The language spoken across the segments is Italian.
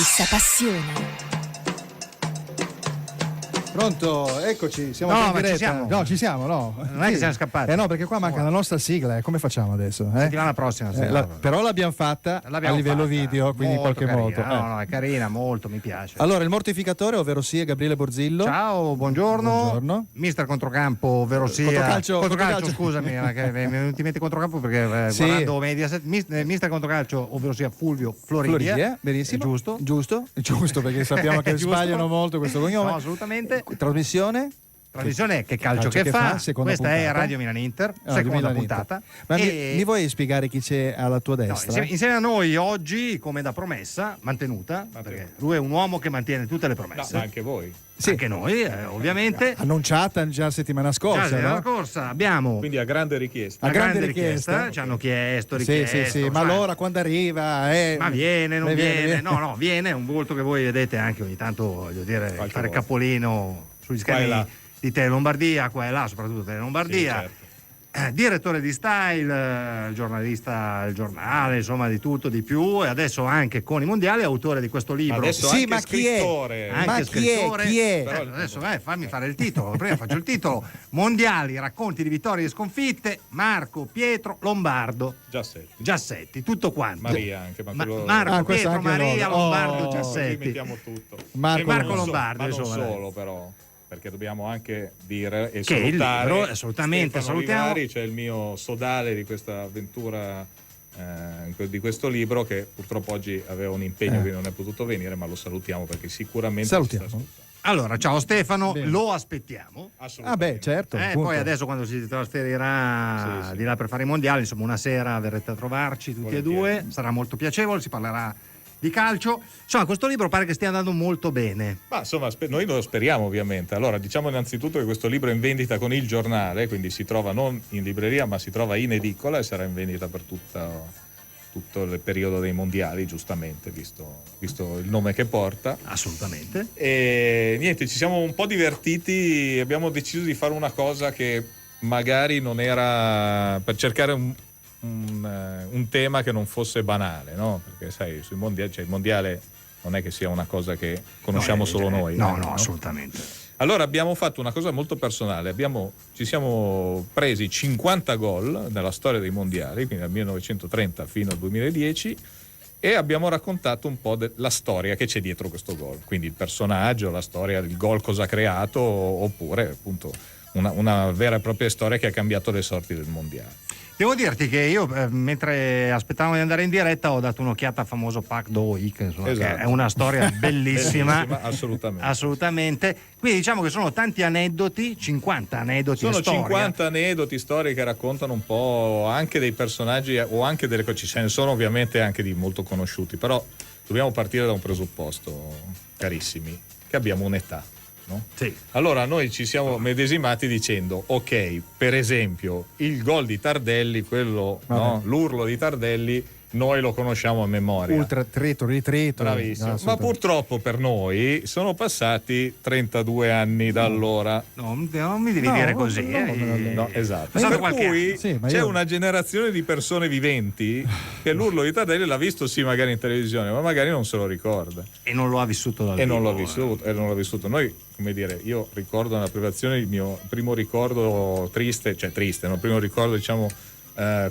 stessa passione. Pronto, eccoci, siamo No, in ma diretta. ci siamo. No, ci siamo, no. Non è che siamo scappati. No, perché qua manca la nostra sigla, come facciamo adesso? Settimana prossima. Però l'abbiamo fatta a livello fatta. video, quindi in Molto qualche carina. modo. No, è carina, molto, mi piace. Allora, il mortificatore, ovvero sia Gabriele Borzillo. Ciao, buongiorno. Buongiorno. Mister Controcampo, ovvero sia Controcalcio, scusami, che mi è venuto in mente Controcampo perché sì. guardando Mediaset, Mister Controcalcio, ovvero sia Fulvio Floridia. Benissimo. Giusto, perché sappiamo che Giusto. sbagliano molto questo cognome. No, assolutamente. Trasmissione? Tradizione Che calcio che fa. seconda Questa puntata. è Radio Milan Inter, Radio seconda Milan puntata. Ma E- mi vuoi spiegare chi c'è alla tua destra? insieme a noi oggi, come da promessa, mantenuta, perché lui è un uomo che mantiene tutte le promesse. No, ma anche voi. Sì. Anche noi, ovviamente. Annunciata già la settimana Già scorsa, la settimana no? scorsa abbiamo Quindi a grande richiesta. A una grande grande richiesta. richiesta. Ci hanno chiesto, Sì, richiesto. sì, ma sai. allora quando arriva? Ma viene, non viene. viene. No, viene, è un volto che voi vedete anche ogni tanto, voglio dire, Qualche fare volta. capolino sugli Qua e schermi là. di Tele Lombardia, qua e là, soprattutto Tele Lombardia. Sì, certo. Direttore di Style, giornalista del giornale, insomma di tutto, di più, e adesso anche con i mondiali, autore di questo libro. Adesso Sì, anche ma chi è? scrittore. Anche Ma chi è? scrittore. Chi è? Però- Adesso fammi fare il titolo. Prima faccio il titolo: Mondiali, racconti di vittorie e sconfitte. Marco Pietro Lombardo Giassetti, tutto quanto. Maria anche, ma quello- Marco questo Pietro anche Maria loro. Lombardo Oh, Così Giassetti. mettiamo tutto. Marco E non Lombardo, ma non insomma. solo però, perché dobbiamo anche dire e Che il salutare libro, assolutamente, Stefano salutiamo. Olivari, c'è il mio sodale di questa avventura, di questo libro, che purtroppo oggi aveva un impegno che non è potuto venire, ma lo salutiamo perché sicuramente Salutiamo. ci sta ascoltando. Allora, ciao Stefano, Bene. lo aspettiamo. Ah Assolutamente. beh, certo. appunto. Poi adesso quando si trasferirà Sì. di là per fare i mondiali, insomma una sera verrete a trovarci tutti e Volentieri. due, sarà molto piacevole, si parlerà di calcio. Insomma, questo libro pare che stia andando molto bene. Ma insomma, noi lo speriamo ovviamente. Allora, diciamo innanzitutto che questo libro è in vendita con il giornale, quindi si trova non in libreria ma si trova in edicola e sarà in vendita per tutto il periodo dei mondiali, giustamente, visto il nome che porta. Assolutamente. E niente, ci siamo un po' divertiti, abbiamo deciso di fare una cosa che magari non era, per cercare un tema che non fosse banale, no? Perché sai, sui mondiali, cioè il mondiale non è che sia una cosa che conosciamo solo noi. No, assolutamente. Allora abbiamo fatto una cosa molto personale, ci siamo presi 50 gol nella storia dei mondiali, quindi dal 1930 fino al 2010, e abbiamo raccontato un po' la storia che c'è dietro questo gol, quindi il personaggio, la storia del gol, cosa ha creato, oppure appunto una vera e propria storia che ha cambiato le sorti del mondiale. Devo dirti che io, mentre aspettavo di andare in diretta, ho dato un'occhiata al famoso Pac Doi, che insomma, Esatto. che è una storia bellissima. Assolutamente. Assolutamente. Quindi diciamo che sono tanti aneddoti, 50 aneddoti. Sono e storia. 50 aneddoti, storie che raccontano un po' anche dei personaggi o anche delle cose, ce ne sono ovviamente anche di molto conosciuti, però dobbiamo partire da un presupposto, carissimi, che abbiamo un'età. No? Sì. Allora noi ci siamo medesimati dicendo ok, per esempio il gol di Tardelli, quello, no? L'urlo di Tardelli noi lo conosciamo a memoria. Ultra trito, ritrito. Bravissimo. No, Ma purtroppo per noi sono passati 32 anni da allora. Non mi devi dire così. No, esatto. Passato Per qualche cui anno. Sì, ma c'è io- una generazione di persone viventi che l'urlo di Tardelli l'ha visto sì magari in televisione, ma magari non se lo ricorda. E non lo ha vissuto dal E non vivo, l'ha vissuto. Noi, come dire, io ricordo nella privazione il mio primo ricordo triste, il primo ricordo diciamo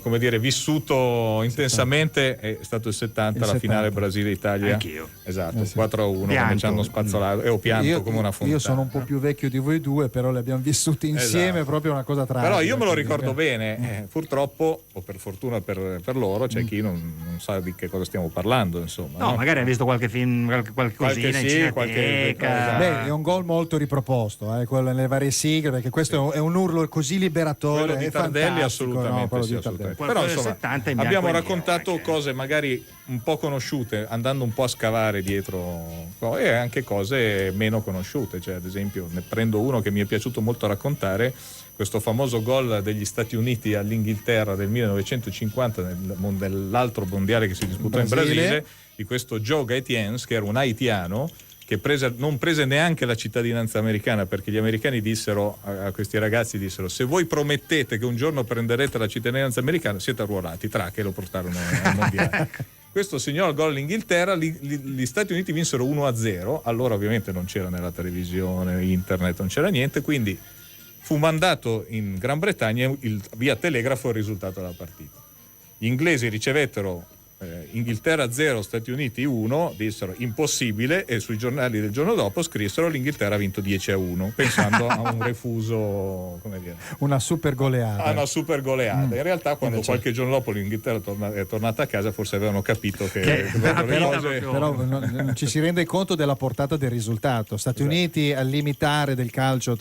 come dire vissuto intensamente è stato il 70, la finale Brasile-Italia. Anch'io. Esatto, Sì. 4-1, Pianto. come ci hanno spazzolato e ho pianto come una fontana. Io sono un po' più vecchio di voi due, però le abbiamo vissute insieme, Esatto. proprio una cosa tragica. Però io me lo quindi, ricordo bene, purtroppo, o per fortuna per loro, c'è chi non sa di che cosa stiamo parlando, insomma. No, magari ha visto qualche film, qualche cosina in sì, cineteca. Beh, è un gol molto riproposto, quello nelle varie sigle, perché questo è un urlo così liberatore. Quello di è Tardelli fantastico, assolutamente, no, quello sì, di Tardelli. assolutamente. Quello Però del insomma 70 in bianco abbiamo e nero, raccontato anche. cose magari un po' conosciute, andando un po' a scavare dietro, e anche cose meno conosciute, cioè ad esempio ne prendo uno che mi è piaciuto molto raccontare, questo famoso gol degli Stati Uniti all'Inghilterra del 1950 nell'altro mondiale che si disputò in Brasile, di questo Joe Gaetiens, che era un haitiano che non prese neanche la cittadinanza americana, perché gli americani dissero a questi ragazzi, se voi promettete che un giorno prenderete la cittadinanza americana siete arruolati, che lo portarono al mondiale. questo segnò il gol all'Inghilterra, gli Stati Uniti vinsero 1-0, allora ovviamente non c'era nella televisione, internet, non c'era niente, quindi fu mandato in Gran Bretagna via telegrafo il risultato della partita. Gli inglesi ricevettero Inghilterra 0, Stati Uniti 1, dissero impossibile, e sui giornali del giorno dopo scrissero l'Inghilterra ha vinto 10-1, pensando a un refuso, come dire, una super goleata. Una super goleata. In realtà quando qualche giorno dopo l'Inghilterra è tornata a casa, forse avevano capito che però non ci si rende conto della portata del risultato. Stati Uniti al limitare del calcio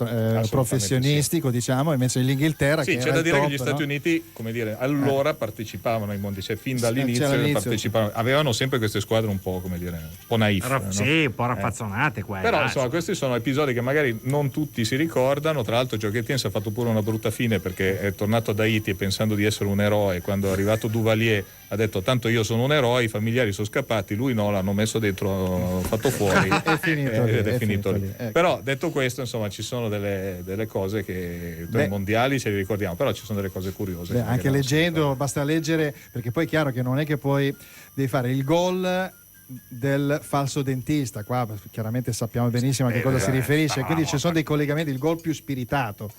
professionistico, sì, diciamo, invece l'Inghilterra, sì, che c'è da dire top, che gli Stati Uniti, come dire, allora partecipavano ai mondiali, cioè fin dall'inizio partecipavano, avevano sempre queste squadre un po', come dire, un po' naif, no? Sì, un po' raffazzonate qua. Però insomma questi sono episodi che magari non tutti si ricordano. Tra l'altro Gioacchettins ha fatto pure una brutta fine, perché è tornato da Haiti pensando di essere un eroe, quando è arrivato Duvalier ha detto tanto io sono un eroe, i familiari sono scappati, lui no, l'hanno messo dentro, fatto fuori ed è finito lì. Ecco. Però detto questo, insomma, ci sono delle cose che dai mondiali ce li ricordiamo, però ci sono delle cose curiose. Anche leggendo, basta leggere, perché poi è chiaro che non è che poi devi fare il gol del falso dentista, qua chiaramente sappiamo benissimo a che cosa si riferisce, quindi ci sono dei collegamenti, il gol più spiritato,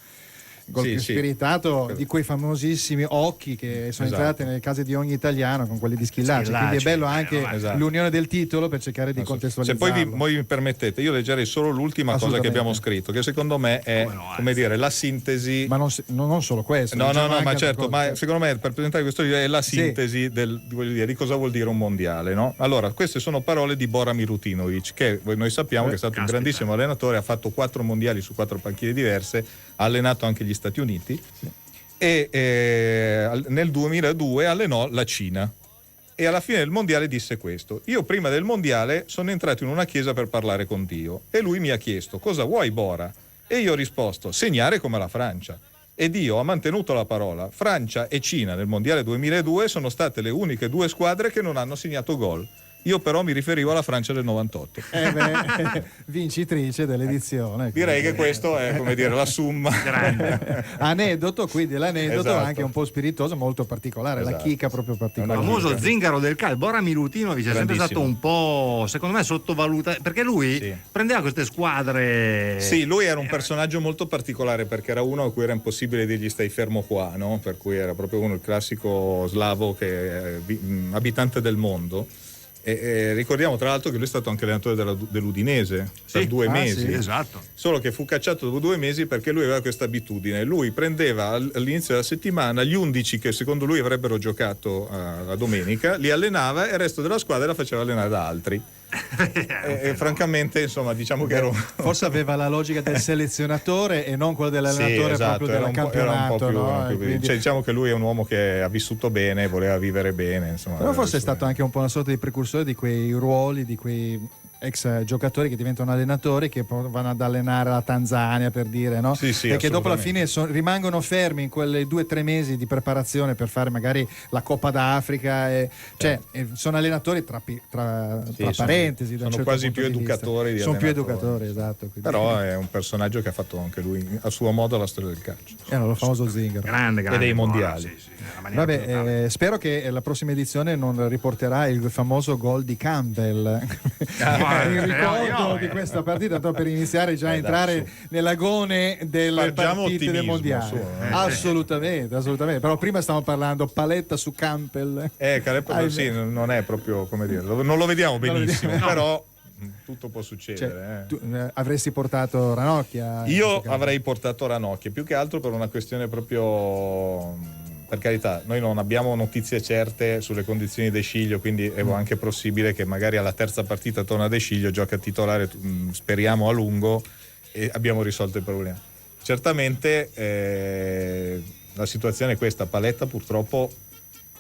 spiritato di quei famosissimi occhi che sono entrati nelle case di ogni italiano con quelli di Schillaci, quindi è bello anche l'unione del titolo per cercare di contestualizzarlo. Se poi mi permettete, io leggerei solo l'ultima cosa che abbiamo scritto, che secondo me è come dire la sintesi, ma non solo questo, no, ma certo, ma secondo me per presentare questo video è la sintesi di cosa vuol dire un mondiale, no? Allora, queste sono parole di Bora Milutinovic, che noi sappiamo che è stato un grandissimo allenatore, ha fatto 4 mondiali su 4 panchine diverse, ha allenato anche gli Stati Uniti e nel 2002 allenò la Cina, e alla fine del mondiale disse questo: io prima del mondiale sono entrato in una chiesa per parlare con Dio e lui mi ha chiesto cosa vuoi Bora, e io ho risposto segnare come la Francia, e Dio ha mantenuto la parola. Francia e Cina nel mondiale 2002 sono state le uniche 2 squadre che non hanno segnato gol. Io però mi riferivo alla Francia del 98. Vincitrice dell'edizione. Direi che questo è, come dire, la summa. Aneddoto, quindi l'aneddoto anche un po' spiritoso, molto particolare, la chicca proprio particolare. Il famoso zingaro del calcio, Bora Milutinovic è sempre stato un po', secondo me, sottovalutato, perché lui prendeva queste squadre. Sì, lui era un personaggio molto particolare, perché era uno a cui era impossibile dirgli stai fermo qua, no? Per cui era proprio uno, il classico slavo che abitante del mondo. E ricordiamo tra l'altro che lui è stato anche allenatore dell'Udinese per 2 mesi. Sì, esatto. Solo che fu cacciato dopo 2 mesi perché lui aveva questa abitudine. Lui prendeva all'inizio della settimana gli 11 che secondo lui avrebbero giocato la domenica, li allenava e il resto della squadra la faceva allenare da altri. E francamente, insomma, diciamo che forse aveva la logica del selezionatore e non quella dell'allenatore, proprio del campionato, no? Quindi... Cioè, diciamo che lui è un uomo che ha vissuto bene, voleva vivere bene, insomma. Però forse è stato anche un po' una sorta di precursore di quei ruoli, di quei ex giocatori che diventano allenatori, che poi vanno ad allenare la Tanzania, per dire, no? E che dopo la fine rimangono fermi in quelle 2-3 mesi di preparazione per fare magari la Coppa d'Africa, sono allenatori tra parentesi, sono quasi più educatori sono più educatori, esatto, quindi. Però è un personaggio che ha fatto anche lui a suo modo la storia del calcio, lo famoso zingaro grande e dei mondiali. Vabbè, spero che la prossima edizione non riporterà il famoso gol di Campbell in ricordo di questa partita, per iniziare già a entrare nell'agone delle partite del mondiale. Assolutamente, però prima stiamo parlando paletta su Campbell. Sì, non è proprio, come dire, non lo vediamo benissimo, però tutto può succedere. Tu avresti portato Ranocchia? Io avrei portato Ranocchia, più che altro per una questione proprio, per carità, noi non abbiamo notizie certe sulle condizioni di De Sciglio, quindi è anche possibile che magari alla terza partita torna De Sciglio, gioca a titolare, speriamo a lungo, e abbiamo risolto il problema. Certamente la situazione è questa: Paletta purtroppo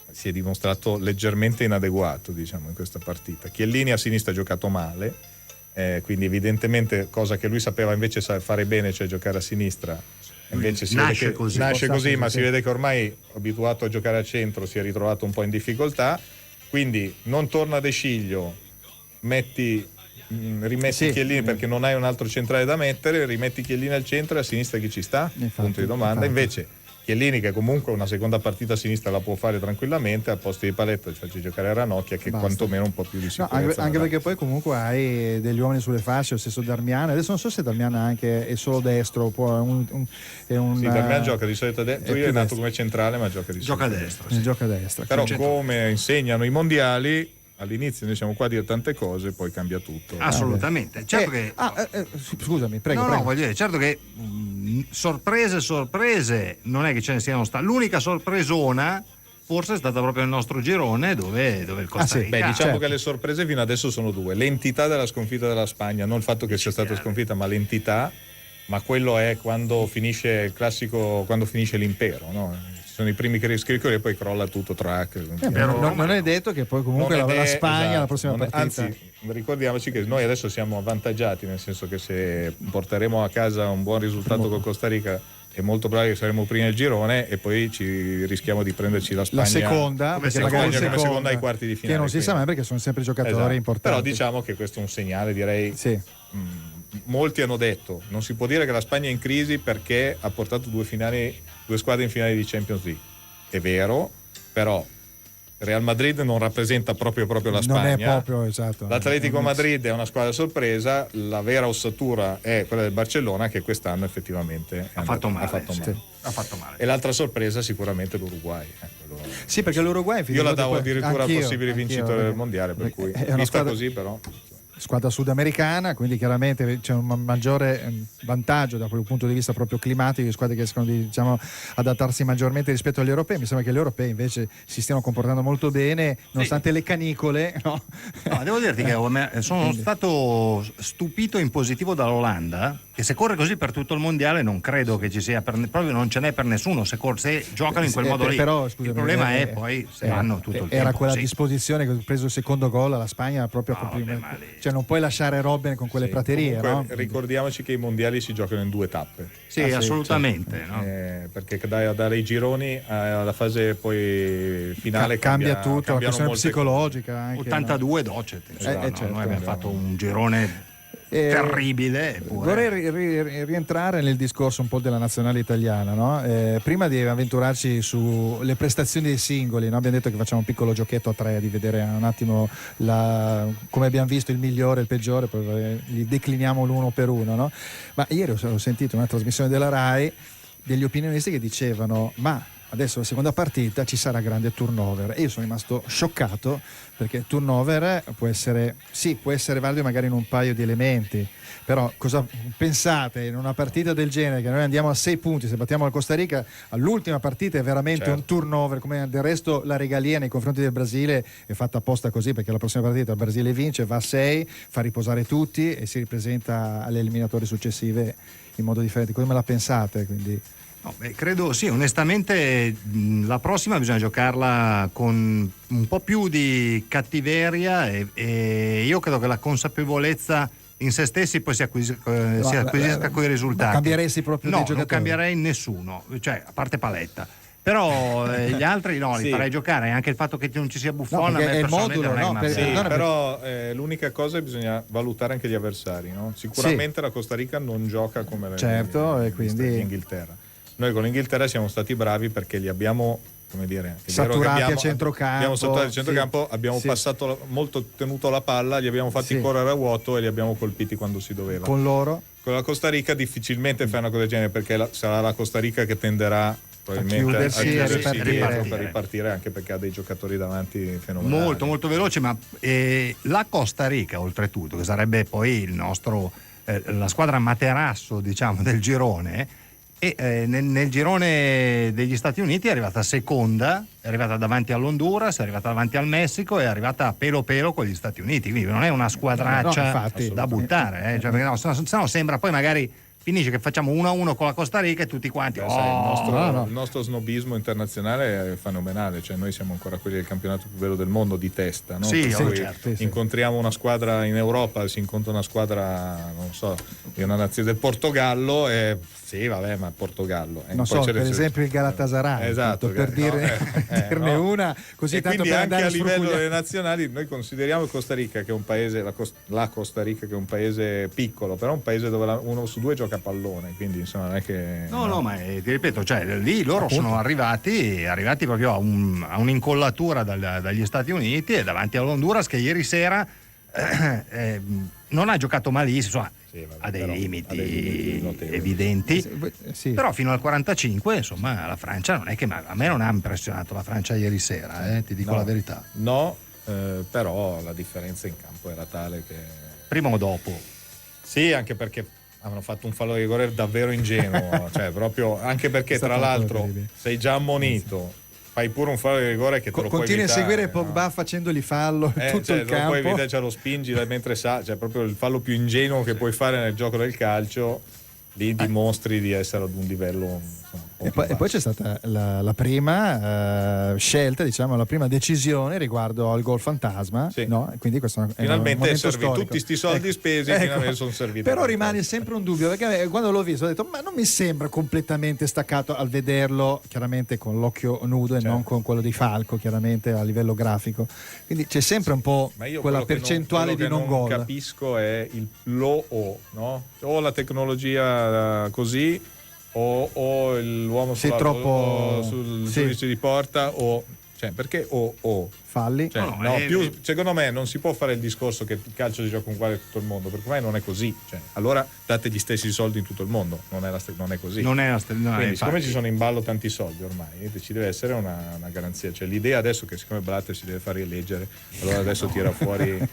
si è dimostrato leggermente inadeguato, diciamo, in questa partita. Chiellini a sinistra ha giocato male, quindi evidentemente cosa che lui sapeva invece fare bene, cioè giocare a sinistra, invece nasce così, ma si vede che ormai abituato a giocare a centro si è ritrovato un po' in difficoltà, quindi non torna De Sciglio, rimetti Chiellini perché non hai un altro centrale da mettere, rimetti Chiellini al centro e a sinistra chi ci sta? Punto di domanda. Invece Chiellini, che comunque una seconda partita a sinistra la può fare tranquillamente, al posto di Paletto ci faccio giocare Ranocchia, che quantomeno un po' più di sicurezza. Anche perché poi comunque hai degli uomini sulle fasce, lo stesso Darmian. Adesso non so se Darmian anche è solo destro, Sì, Darmian gioca di solito a destra. Lui è nato come centrale, ma gioca di solito a destra. Sì. Gioca a destra. Però come insegnano i mondiali, all'inizio noi siamo qua a dire tante cose, poi cambia tutto. Assolutamente. Certo che scusami, prego. No, voglio dire, certo che sorprese non è che ce ne siano state. L'unica sorpresona forse è stata proprio il nostro girone dove il Costa Rica. Beh, diciamo certo. che le sorprese fino adesso sono due: l'entità della sconfitta della Spagna, non il fatto che sia stata sconfitta, ma l'entità. Ma quello è quando finisce il classico, quando finisce l'impero, no? Ci sono i primi scricchioli e poi crolla tutto track. Non è detto che poi comunque la Spagna, esatto, la prossima partita. Anzi, ricordiamoci che noi adesso siamo avvantaggiati, nel senso che se porteremo a casa un buon risultato con Costa Rica è molto probabile che saremo primi nel girone, e poi ci rischiamo di prenderci la Spagna, la seconda, come seconda ai quarti di finale, che non si sa mai, perché sono sempre giocatori importanti. Però diciamo che questo è un segnale, direi. Sì. Molti hanno detto: non si può dire che la Spagna è in crisi perché ha portato due squadre in finale di Champions League. È vero, però Real Madrid non rappresenta proprio la Spagna. Non è proprio, esatto. L'Atletico Madrid è una squadra sorpresa, la vera ossatura è quella del Barcellona, che quest'anno effettivamente ha fatto male. E l'altra sorpresa sicuramente l'Uruguay. Sì, perché l'Uruguay io la davo addirittura possibile vincitore del mondiale, per cui vista così, però squadra sudamericana, quindi chiaramente c'è un maggiore vantaggio da quel punto di vista proprio climatico, di squadre che riescono di adattarsi maggiormente rispetto agli europei. Mi sembra che gli europei invece si stiano comportando molto bene nonostante le canicole, no? Devo dirti che sono stato stupito in positivo dall'Olanda, che se corre così per tutto il mondiale non credo che ci sia proprio non ce n'è per nessuno se giocano in quel modo lì. Però, scusami, il problema è poi se vanno tutto il tempo. Era quella disposizione che ha preso il secondo gol alla Spagna proprio cioè non puoi lasciare Robben con quelle praterie. Comunque, no? Ricordiamoci che i mondiali si giocano in due tappe. Sì, assolutamente. Certo. No? Perché dai gironi alla fase poi finale cambia tutto, la questione psicologica anche, 82 docet. Certo, noi abbiamo fatto un girone terribile. Vorrei rientrare nel discorso un po' della nazionale italiana, no? Prima di avventurarci sulle prestazioni dei singoli, no? Abbiamo detto che facciamo un piccolo giochetto a tre, di vedere un attimo come abbiamo visto il migliore e il peggiore, poi li decliniamo l'uno per uno, no? Ma ieri ho sentito una trasmissione della RAI degli opinionisti che dicevano: ma adesso la seconda partita ci sarà grande turnover, e io sono rimasto scioccato, perché il turnover può essere valido magari in un paio di elementi, però cosa pensate in una partita del genere, che noi andiamo a 6 punti, se battiamo la Costa Rica all'ultima partita è veramente un turnover, come del resto la regalia nei confronti del Brasile è fatta apposta così, perché la prossima partita il Brasile vince, va a 6, fa riposare tutti e si ripresenta alle eliminatorie successive in modo differente. Come la pensate? Quindi credo sì, onestamente la prossima bisogna giocarla con un po' più di cattiveria e io credo che la consapevolezza in se stessi poi si acquisisca con i risultati. Cambieresti proprio dei giocatori? Non cambierei nessuno, cioè a parte Paletta. Però gli altri li farei giocare, anche il fatto che non ci sia Buffon è il modulo, però l'unica cosa è che bisogna valutare anche gli avversari, no? Sicuramente la Costa Rica non gioca come l'Inghilterra. Noi con l'Inghilterra siamo stati bravi perché li abbiamo, come dire, saturati a centrocampo. Abbiamo saturati a centrocampo, abbiamo passato molto, tenuto la palla, li abbiamo fatti correre a vuoto e li abbiamo colpiti quando si doveva. Con la Costa Rica difficilmente fa una cosa del genere, perché sarà la Costa Rica che tenderà probabilmente a chiudersi per ripartire, anche perché ha dei giocatori davanti fenomenali. Molto molto veloce, ma la Costa Rica oltretutto, che sarebbe poi il nostro la squadra materasso, diciamo, del girone, e nel girone degli Stati Uniti è arrivata seconda, è arrivata davanti all'Honduras, è arrivata davanti al Messico, è arrivata a pelo con gli Stati Uniti, quindi non è una squadraccia da buttare, cioè, perché se no sembra poi magari finisce che facciamo 1-1 con la Costa Rica e tutti quanti il nostro snobismo internazionale è fenomenale, cioè noi siamo ancora quelli del campionato più bello del mondo di testa, no? Incontriamo una squadra in Europa, si incontra una squadra, non so, di una nazione del Portogallo e Sì, vabbè, ma Portogallo. Non so, per esempio il Galatasaray, esatto, per dirne una, così e tanto quindi per anche andare a livello sfrucugliare. delle nazionali noi consideriamo Costa Rica che è un paese, la Costa Rica che è un paese piccolo, però un paese dove uno su due gioca a pallone, quindi insomma non è che... No, ma ti ripeto, cioè lì loro sono arrivati proprio a un'incollatura dagli Stati Uniti e davanti all'Honduras che ieri sera non ha giocato malissimo, ha dei limiti evidenti, Sì. però fino al 45 insomma la Francia non è che a me non ha impressionato la Francia ieri sera, ti dico la verità. No, però la differenza in campo era tale che... Prima o dopo? Sì, anche perché hanno fatto un fallo di rigore davvero ingenuo, cioè proprio anche perché tra l'altro sei già ammonito, fai pure un fallo di rigore che te lo puoi continui a evitare, seguire Pogba facendogli fallo tutto il campo, poi evitare, cioè, lo spingi mentre cioè proprio il fallo più ingenuo che puoi fare nel gioco del calcio, lì dimostri di essere ad un livello e poi c'è stata la prima scelta, diciamo la prima decisione riguardo al gol fantasma, no? Quindi questo finalmente è servito tutti sti soldi spesi, finalmente sono serviti. Però rimane sempre un dubbio, perché quando l'ho visto ho detto ma non mi sembra completamente staccato al vederlo chiaramente con l'occhio nudo e non con quello di Falco, chiaramente a livello grafico, quindi c'è sempre un po' quella percentuale di non gol. Quello che non capisco è l'uomo, o la tecnologia così o l'uomo sul giudice di porta, o cioè perché falli, cioè, secondo me non si può fare il discorso che il calcio si gioca uguale in tutto il mondo, perché ormai non è così, cioè, allora date gli stessi soldi in tutto il mondo, non è così, quindi siccome ci sono in ballo tanti soldi ormai ci deve essere una garanzia, cioè l'idea adesso che siccome Blatter si deve fare rieleggere, allora adesso tira fuori,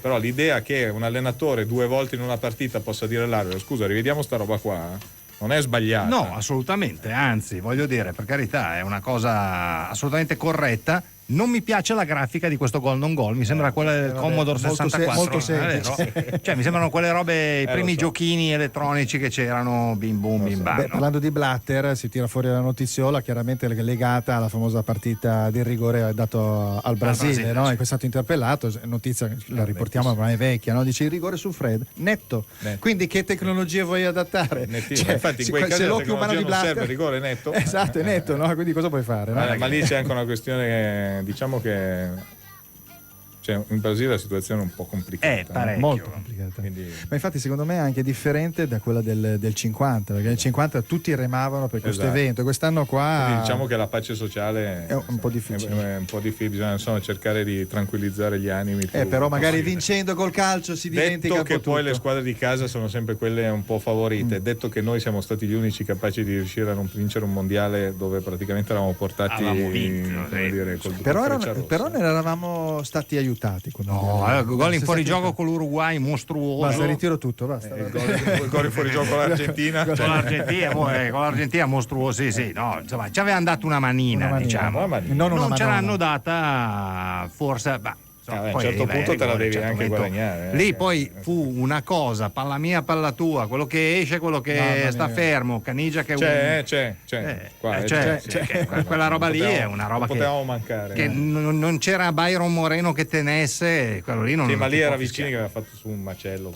però l'idea che un allenatore 2 volte in una partita possa dire all'arbitro scusa rivediamo sta roba qua, non è sbagliata. No, assolutamente, anzi, voglio dire, per carità, è una cosa assolutamente corretta. Non mi piace la grafica di questo gol non gol, mi sembra quella del Commodore 64, molto semplice. Cioè mi sembrano quelle robe, i primi giochini elettronici che c'erano, bim bum bim bam. Parlando di Blatter, si tira fuori la notiziola chiaramente legata alla famosa partita del rigore dato al Brasile, no? È stato interpellato, notizia la riportiamo, ma è vecchia, no? Dice il rigore su Fred, netto. Quindi che tecnologie vuoi adattare? Cioè, infatti in quei casi la tecnologia non serve, il rigore è netto. Esatto, è netto, no? Quindi cosa puoi fare? No? Ma lì c'è anche una questione diciamo che in Brasile la situazione è un po' complicata, molto complicata. Quindi... ma infatti secondo me è anche differente da quella del 50, perché nel 50 tutti remavano per questo evento, quest'anno qua quindi diciamo che la pace sociale è un po' difficile, è un po' difficile, bisogna cercare di tranquillizzare gli animi però magari vincendo col calcio si dimentica detto che tutto. Poi le squadre di casa sono sempre quelle un po' favorite, detto che noi siamo stati gli unici capaci di riuscire a non vincere un mondiale dove praticamente eravamo portati però ne eravamo stati aiutati. Gol in fuorigioco con l'Uruguay mostruoso. Basta, ritiro tutto. Basta. Il gol in fuorigioco con l'Argentina. Con l'Argentina mostruoso, sì. No, insomma, ci avevano dato una manina, diciamo. Non ce l'hanno data, forse. A un certo punto te la devi anche guadagnare. Lì poi fu una cosa, palla mia, palla tua, quello che esce, quello che sta fermo, Caniggia che c'è. Quella roba lì è una roba potevamo mancare. Che non c'era Byron Moreno che tenesse, quello lì non. Sì, ma lì era vicino che aveva fatto su un macello,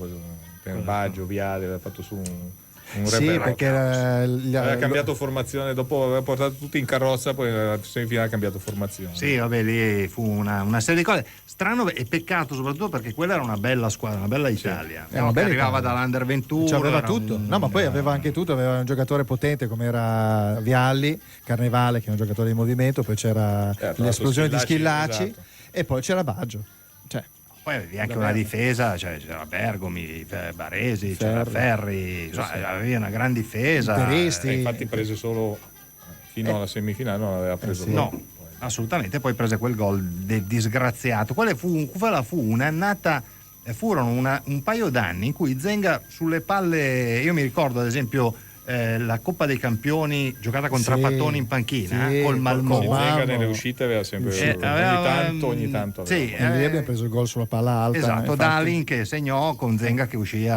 Baggio, Viale, aveva fatto su perché aveva cambiato formazione, dopo aveva portato tutti in carrozza, poi nella semifinale ha cambiato formazione. Sì, vabbè, lì fu una serie di cose. Strano e peccato soprattutto perché quella era una bella squadra, una bella Italia. Che arrivava dall'Under 21. Aveva tutto. Ma poi aveva anche tutto, aveva un giocatore potente come era Vialli, Carnevale che è un giocatore di movimento, poi c'era l'esplosione di Schillaci e poi c'era Baggio. Poi avevi anche una difesa, c'era Bergomi, Baresi, c'era Ferri, avevi una gran difesa. Infatti prese solo fino alla semifinale, non aveva preso no, assolutamente. Poi prese quel gol disgraziato. Quella fu un'annata, furono un paio d'anni in cui Zenga sulle palle, io mi ricordo ad esempio la Coppa dei Campioni giocata con Trapattoni in panchina col Malmö. Zenga nelle uscite aveva sempre ogni tanto lì abbiamo preso il gol sulla palla alta, esatto, Dalin che segnò con Zenga che uscì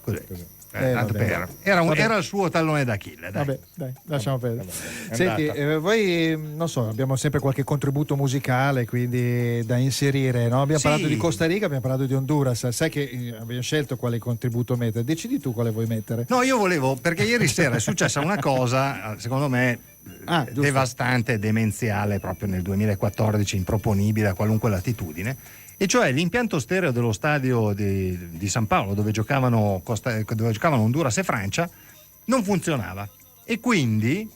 così. Era il suo tallone d'Achille. Dai. Vabbè, dai, lasciamo perdere. Vabbè, Senti, voi non so, abbiamo sempre qualche contributo musicale quindi da inserire, no? Abbiamo parlato di Costa Rica, abbiamo parlato di Honduras, sai che abbiamo scelto quale contributo mettere, decidi tu quale vuoi mettere. No, io volevo, perché ieri sera è successa una cosa, secondo me, devastante, demenziale, proprio nel 2014, improponibile a qualunque latitudine, e cioè l'impianto stereo dello stadio di San Paolo, dove giocavano Honduras e Francia, non funzionava, e quindi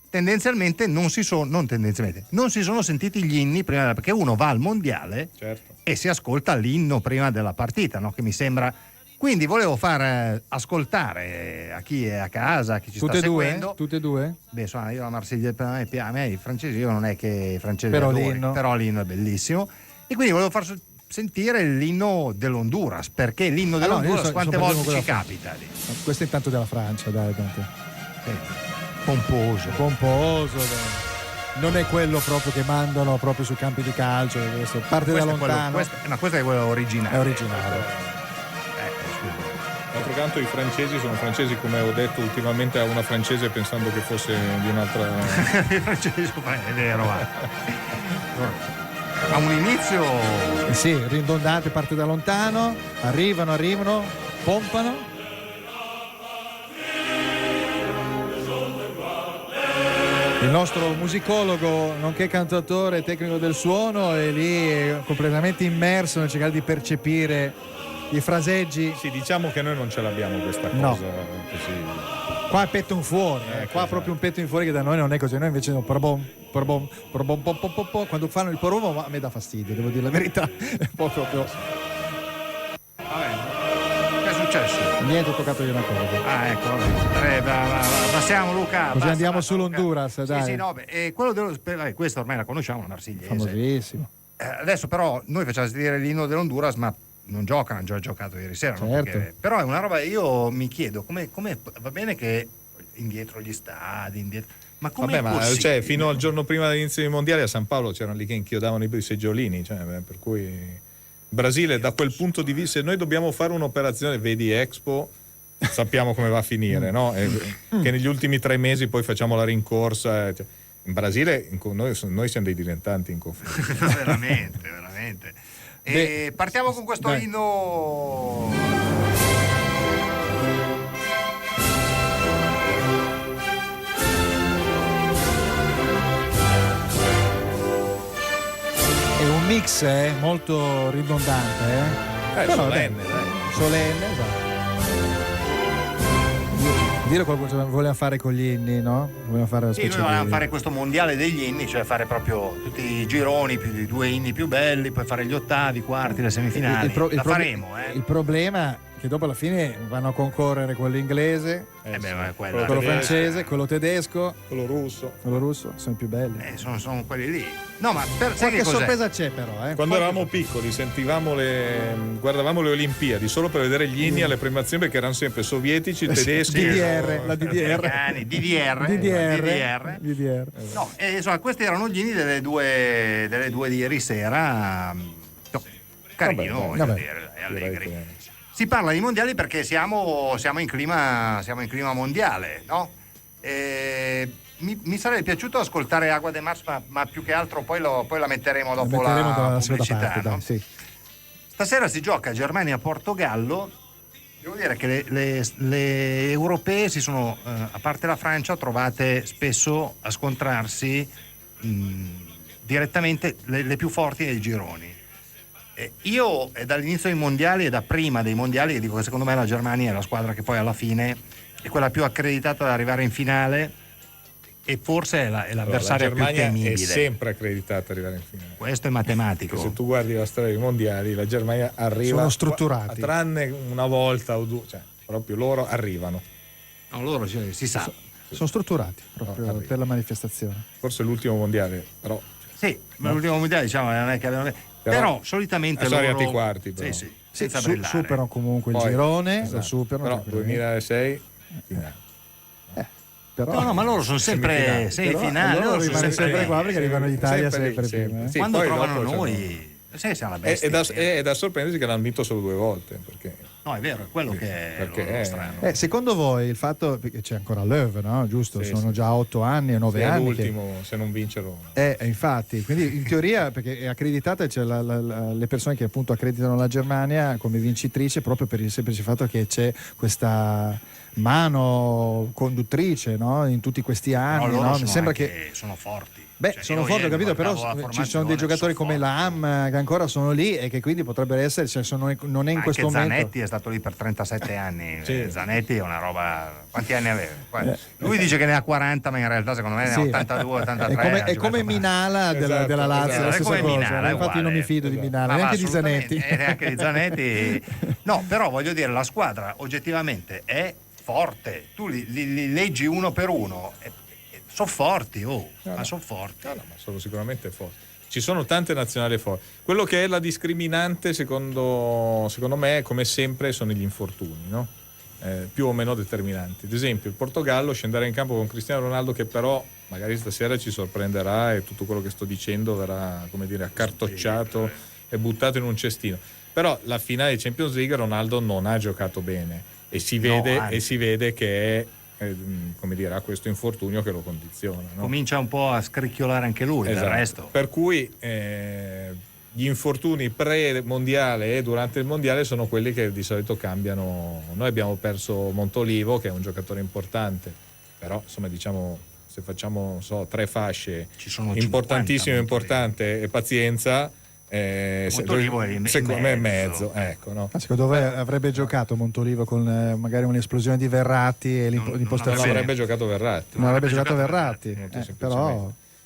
tendenzialmente non si sono sentiti gli inni prima, perché uno va al mondiale, certo, e si ascolta l'inno prima della partita, no? Che mi sembra. Quindi volevo far ascoltare a chi è a casa, a chi ci sta seguendo. Tutte e due? Beh, insomma, io la Marsiglia, a me i francesi, io non è che francesi però l'inno è bellissimo, e quindi volevo far sentire l'inno dell'Honduras, perché l'inno dell'Honduras quante volte ci capita lì. Questo è intanto della Francia, dai, tanto. Sì. Pomposo, dai. Non è quello proprio che mandano proprio sui campi di calcio, parte da lontano. Questo è quello originale. È originale. D'altro canto i francesi sono francesi, come ho detto ultimamente a una francese pensando che fosse di un'altra. È vero, ha un inizio sì, ridondante, parte da lontano, arrivano, pompano. Il nostro musicologo, nonché cantautore e tecnico del suono, è lì completamente immerso nel cercare di percepire i fraseggi. Sì, diciamo che noi non ce l'abbiamo questa cosa così. Qua è petto in fuori, qua proprio un petto in fuori, che da noi non è così, noi invece no, quando fanno il porobom a me dà fastidio, devo dire la verità. È proprio. Vabbè, che è successo? Niente, ho toccato io una cosa. Ecco, passiamo Luca. Così andiamo sull'Honduras, dai. Sì, no, quello questo ormai la conosciamo, la marsigliese. Famosissimo. Adesso però noi facciamo sentire l'inno dell'Honduras, ma non giocano, hanno già giocato ieri sera, certo. No? Perché, però è una roba, io mi chiedo come va bene che indietro gli stadi, ma come cioè, fino al giorno prima dell'inizio dei mondiali a San Paolo c'erano lì che inchiodavano i seggiolini, cioè, per cui il Brasile da quel punto di vista, se noi dobbiamo fare un'operazione, vedi Expo, sappiamo come va a finire, no? Che negli ultimi 3 mesi poi facciamo la rincorsa, cioè, in Brasile noi siamo dei dilettanti in conflitto. veramente. E partiamo con questo inno. È un mix molto ridondante, però, solenne, solenne, esatto. Dire qualcosa voleva fare con gli inni, no? Voleva fare una specie noi volevamo fare questo mondiale degli inni, cioè fare proprio tutti i gironi, più di 2 inni più belli, poi fare gli ottavi, i quarti, le semifinali. Faremo. Il problema è che dopo alla fine vanno a concorrere quello inglese, quello francese, quello tedesco, quello russo, sono i più belli. Sono quelli lì. No, ma qualche sorpresa c'è però. Quando eravamo piccoli guardavamo le Olimpiadi solo per vedere gli inni alle premiazioni, perché erano sempre sovietici, tedeschi, la DDR. No, insomma, questi erano gli inni delle due di ieri sera. Carino, allegri. Si parla di mondiali perché siamo in clima mondiale, no? Mi sarebbe piaciuto ascoltare Agua de Març, ma più che altro poi la metteremo dopo la pubblicità, parte, no? Sì. Stasera si gioca Germania-Portogallo. Devo dire che le europee si sono, a parte la Francia, trovate spesso a scontrarsi direttamente le più forti nei gironi. Io dall'inizio dei mondiali e da prima dei mondiali dico che secondo me la Germania è la squadra che poi alla fine è quella più accreditata ad arrivare in finale, e forse è l'avversaria più temibile. La Germania è sempre accreditata ad arrivare in finale. Questo è matematico. Perché se tu guardi la storia dei mondiali, la Germania arriva. Sono strutturati. Tranne una volta o due, cioè proprio loro arrivano. No, loro si sa. Sono strutturati proprio per la manifestazione. Forse l'ultimo mondiale, però. Sì, ma l'ultimo mondiale diciamo non è che avevano. Però solitamente sono loro arrivati i quarti, però. Sì, senza brillare. Superano comunque il girone, esatto. Lo superano. Però 2006 finale. Però, no, ma loro sono sempre semifinali. Loro rimane sempre qua perché arrivano in Italia sempre prima. Quando trovano noi, siamo la bestia. È da sorprendersi che l'hanno vinto solo 2 volte, perché No, è vero, è quello che è lo strano. Secondo voi il fatto, perché c'è ancora Löw, no? Giusto? Sì, sono sì. già 8 anni o 9 anni. L'ultimo, se non vincerlo. Infatti, quindi in teoria, perché è accreditata, c'è le persone che appunto accreditano la Germania come vincitrice proprio per il semplice fatto che c'è questa mano conduttrice, no? In tutti questi anni, no? Mi sembra che sono forti. Sono forti, ho capito, però ci sono dei giocatori come Lahm che ancora sono lì e che quindi potrebbero essere, non è in questo momento. Zanetti è stato lì per 37 anni. Sì. Zanetti è una roba. Quanti anni aveva? Lui dice che ne ha 40, ma in realtà secondo me ne ha 82, 83. È come Minala della Lazio, la stessa cosa. Minala, infatti non mi fido di Minala, neanche di Zanetti. Neanche di Zanetti. No, però voglio dire, la squadra oggettivamente è forte. Tu li leggi uno per uno. Sono forti, ma sono forti. No, ma sono sicuramente forti. Ci sono tante nazionali forti. Quello che è la discriminante, secondo me, come sempre, sono gli infortuni, no? Più o meno determinanti. Ad esempio, il Portogallo scenderà in campo con Cristiano Ronaldo, che però magari stasera ci sorprenderà e tutto quello che sto dicendo verrà, come dire, accartocciato e buttato in un cestino. Però la finale di Champions League Ronaldo non ha giocato bene e si vede che è, come dire, ha questo infortunio che lo condiziona, no? Comincia un po' a scricchiolare anche lui, esatto. Del resto. Per cui gli infortuni pre-mondiale e durante il mondiale sono quelli che di solito cambiano. Noi abbiamo perso Montolivo, che è un giocatore importante, però insomma, diciamo, se facciamo 3 fasce, ci sono importantissimo, importante e pazienza, secondo me è mezzo, ecco, no? Secondo voi avrebbe giocato Montolivo con magari un'esplosione di Verratti e l'impostazione? Non avrebbe giocato Verratti. Non avrebbe giocato Verratti,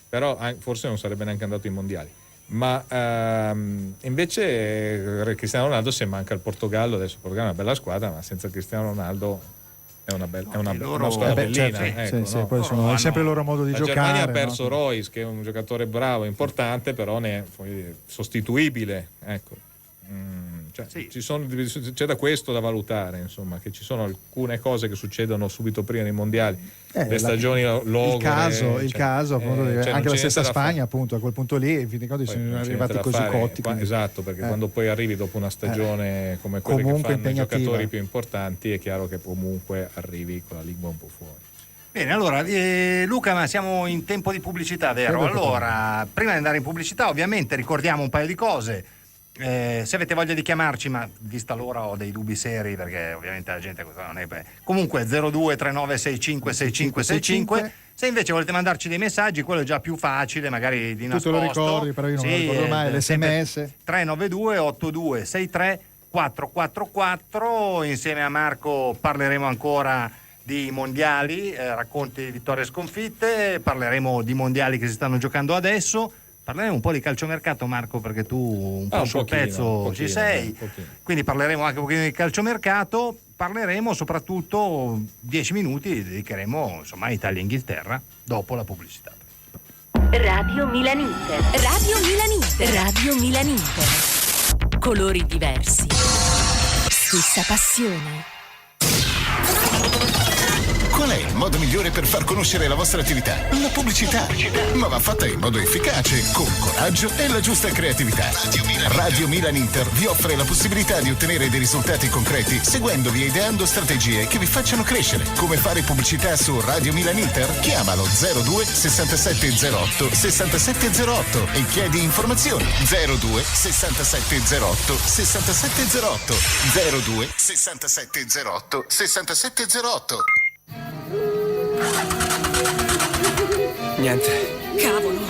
però forse non sarebbe neanche andato ai mondiali. Ma invece Cristiano Ronaldo, se manca il Portogallo, adesso il Portogallo è una bella squadra, ma senza Cristiano Ronaldo è una squadra bellina. Poi è sempre il loro modo di giocare. La Germania ha perso Royce, che è un giocatore bravo, importante, però ne è sostituibile, ecco. C'è da questo da valutare, insomma, che ci sono alcune cose che succedono subito prima dei mondiali, le stagioni il caso appunto, anche la stessa Spagna, appunto, a quel punto lì in fin dei conti sono arrivati così cotti. Esatto, perché quando poi arrivi dopo una stagione come quelle che fanno i giocatori più importanti, è chiaro che comunque arrivi con la lingua un po' fuori. Bene, allora Luca, ma siamo in tempo di pubblicità, vero? Allora, prima di andare in pubblicità, ovviamente ricordiamo un paio di cose. Se avete voglia di chiamarci, ma vista l'ora ho dei dubbi seri, perché ovviamente la gente non è. Comunque 0239656565. Se invece volete mandarci dei messaggi, quello è già più facile, magari di nascosto. Tu te lo ricordi, però io non lo ricordo mai, l'SMS 392 8263 444. Insieme a Marco parleremo ancora di mondiali, racconti di vittorie e sconfitte, parleremo di mondiali che si stanno giocando adesso. Parleremo un po' di calciomercato, Marco, perché tu un po' sul pezzo ci sei, quindi parleremo anche un pochino di calciomercato, parleremo soprattutto 10 minuti, li dedicheremo insomma a Italia-Inghilterra dopo la pubblicità. Radio Milan Inter. Radio Milan Inter. Radio Milan Inter. Colori diversi. Stessa passione. Qual è il modo migliore per far conoscere la vostra attività? La pubblicità. Ma va fatta in modo efficace, con coraggio e la giusta creatività. Radio Milan Inter vi offre la possibilità di ottenere dei risultati concreti seguendovi e ideando strategie che vi facciano crescere. Come fare pubblicità su Radio Milan Inter? Chiamalo 02 6708 6708 e chiedi informazioni. 02 6708 6708 02 6708 6708. Niente. Cavolo.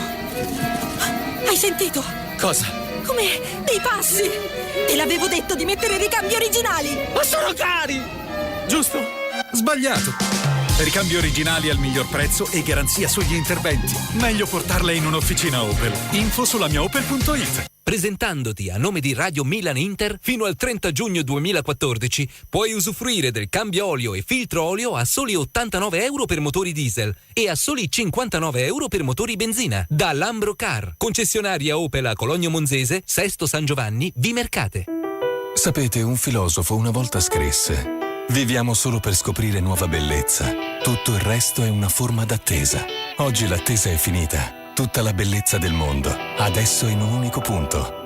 Hai sentito? Cosa? Come dei passi. Te l'avevo detto di mettere i ricambi originali. Ma sono cari! Giusto? Sbagliato. Ricambi originali al miglior prezzo e garanzia sugli interventi. Meglio portarla in un'officina Opel. Info sulla mia Opel.it. Presentandoti a nome di Radio Milan Inter, fino al 30 giugno 2014 puoi usufruire del cambio olio e filtro olio a soli €89 per motori diesel e a soli €59 per motori benzina. Da Lambro Car, concessionaria Opel a Cologno Monzese, Sesto San Giovanni, Vimercate. Sapete, un filosofo una volta scrisse: viviamo solo per scoprire nuova bellezza. Tutto il resto è una forma d'attesa. Oggi l'attesa è finita. Tutta la bellezza del mondo, adesso in un unico punto.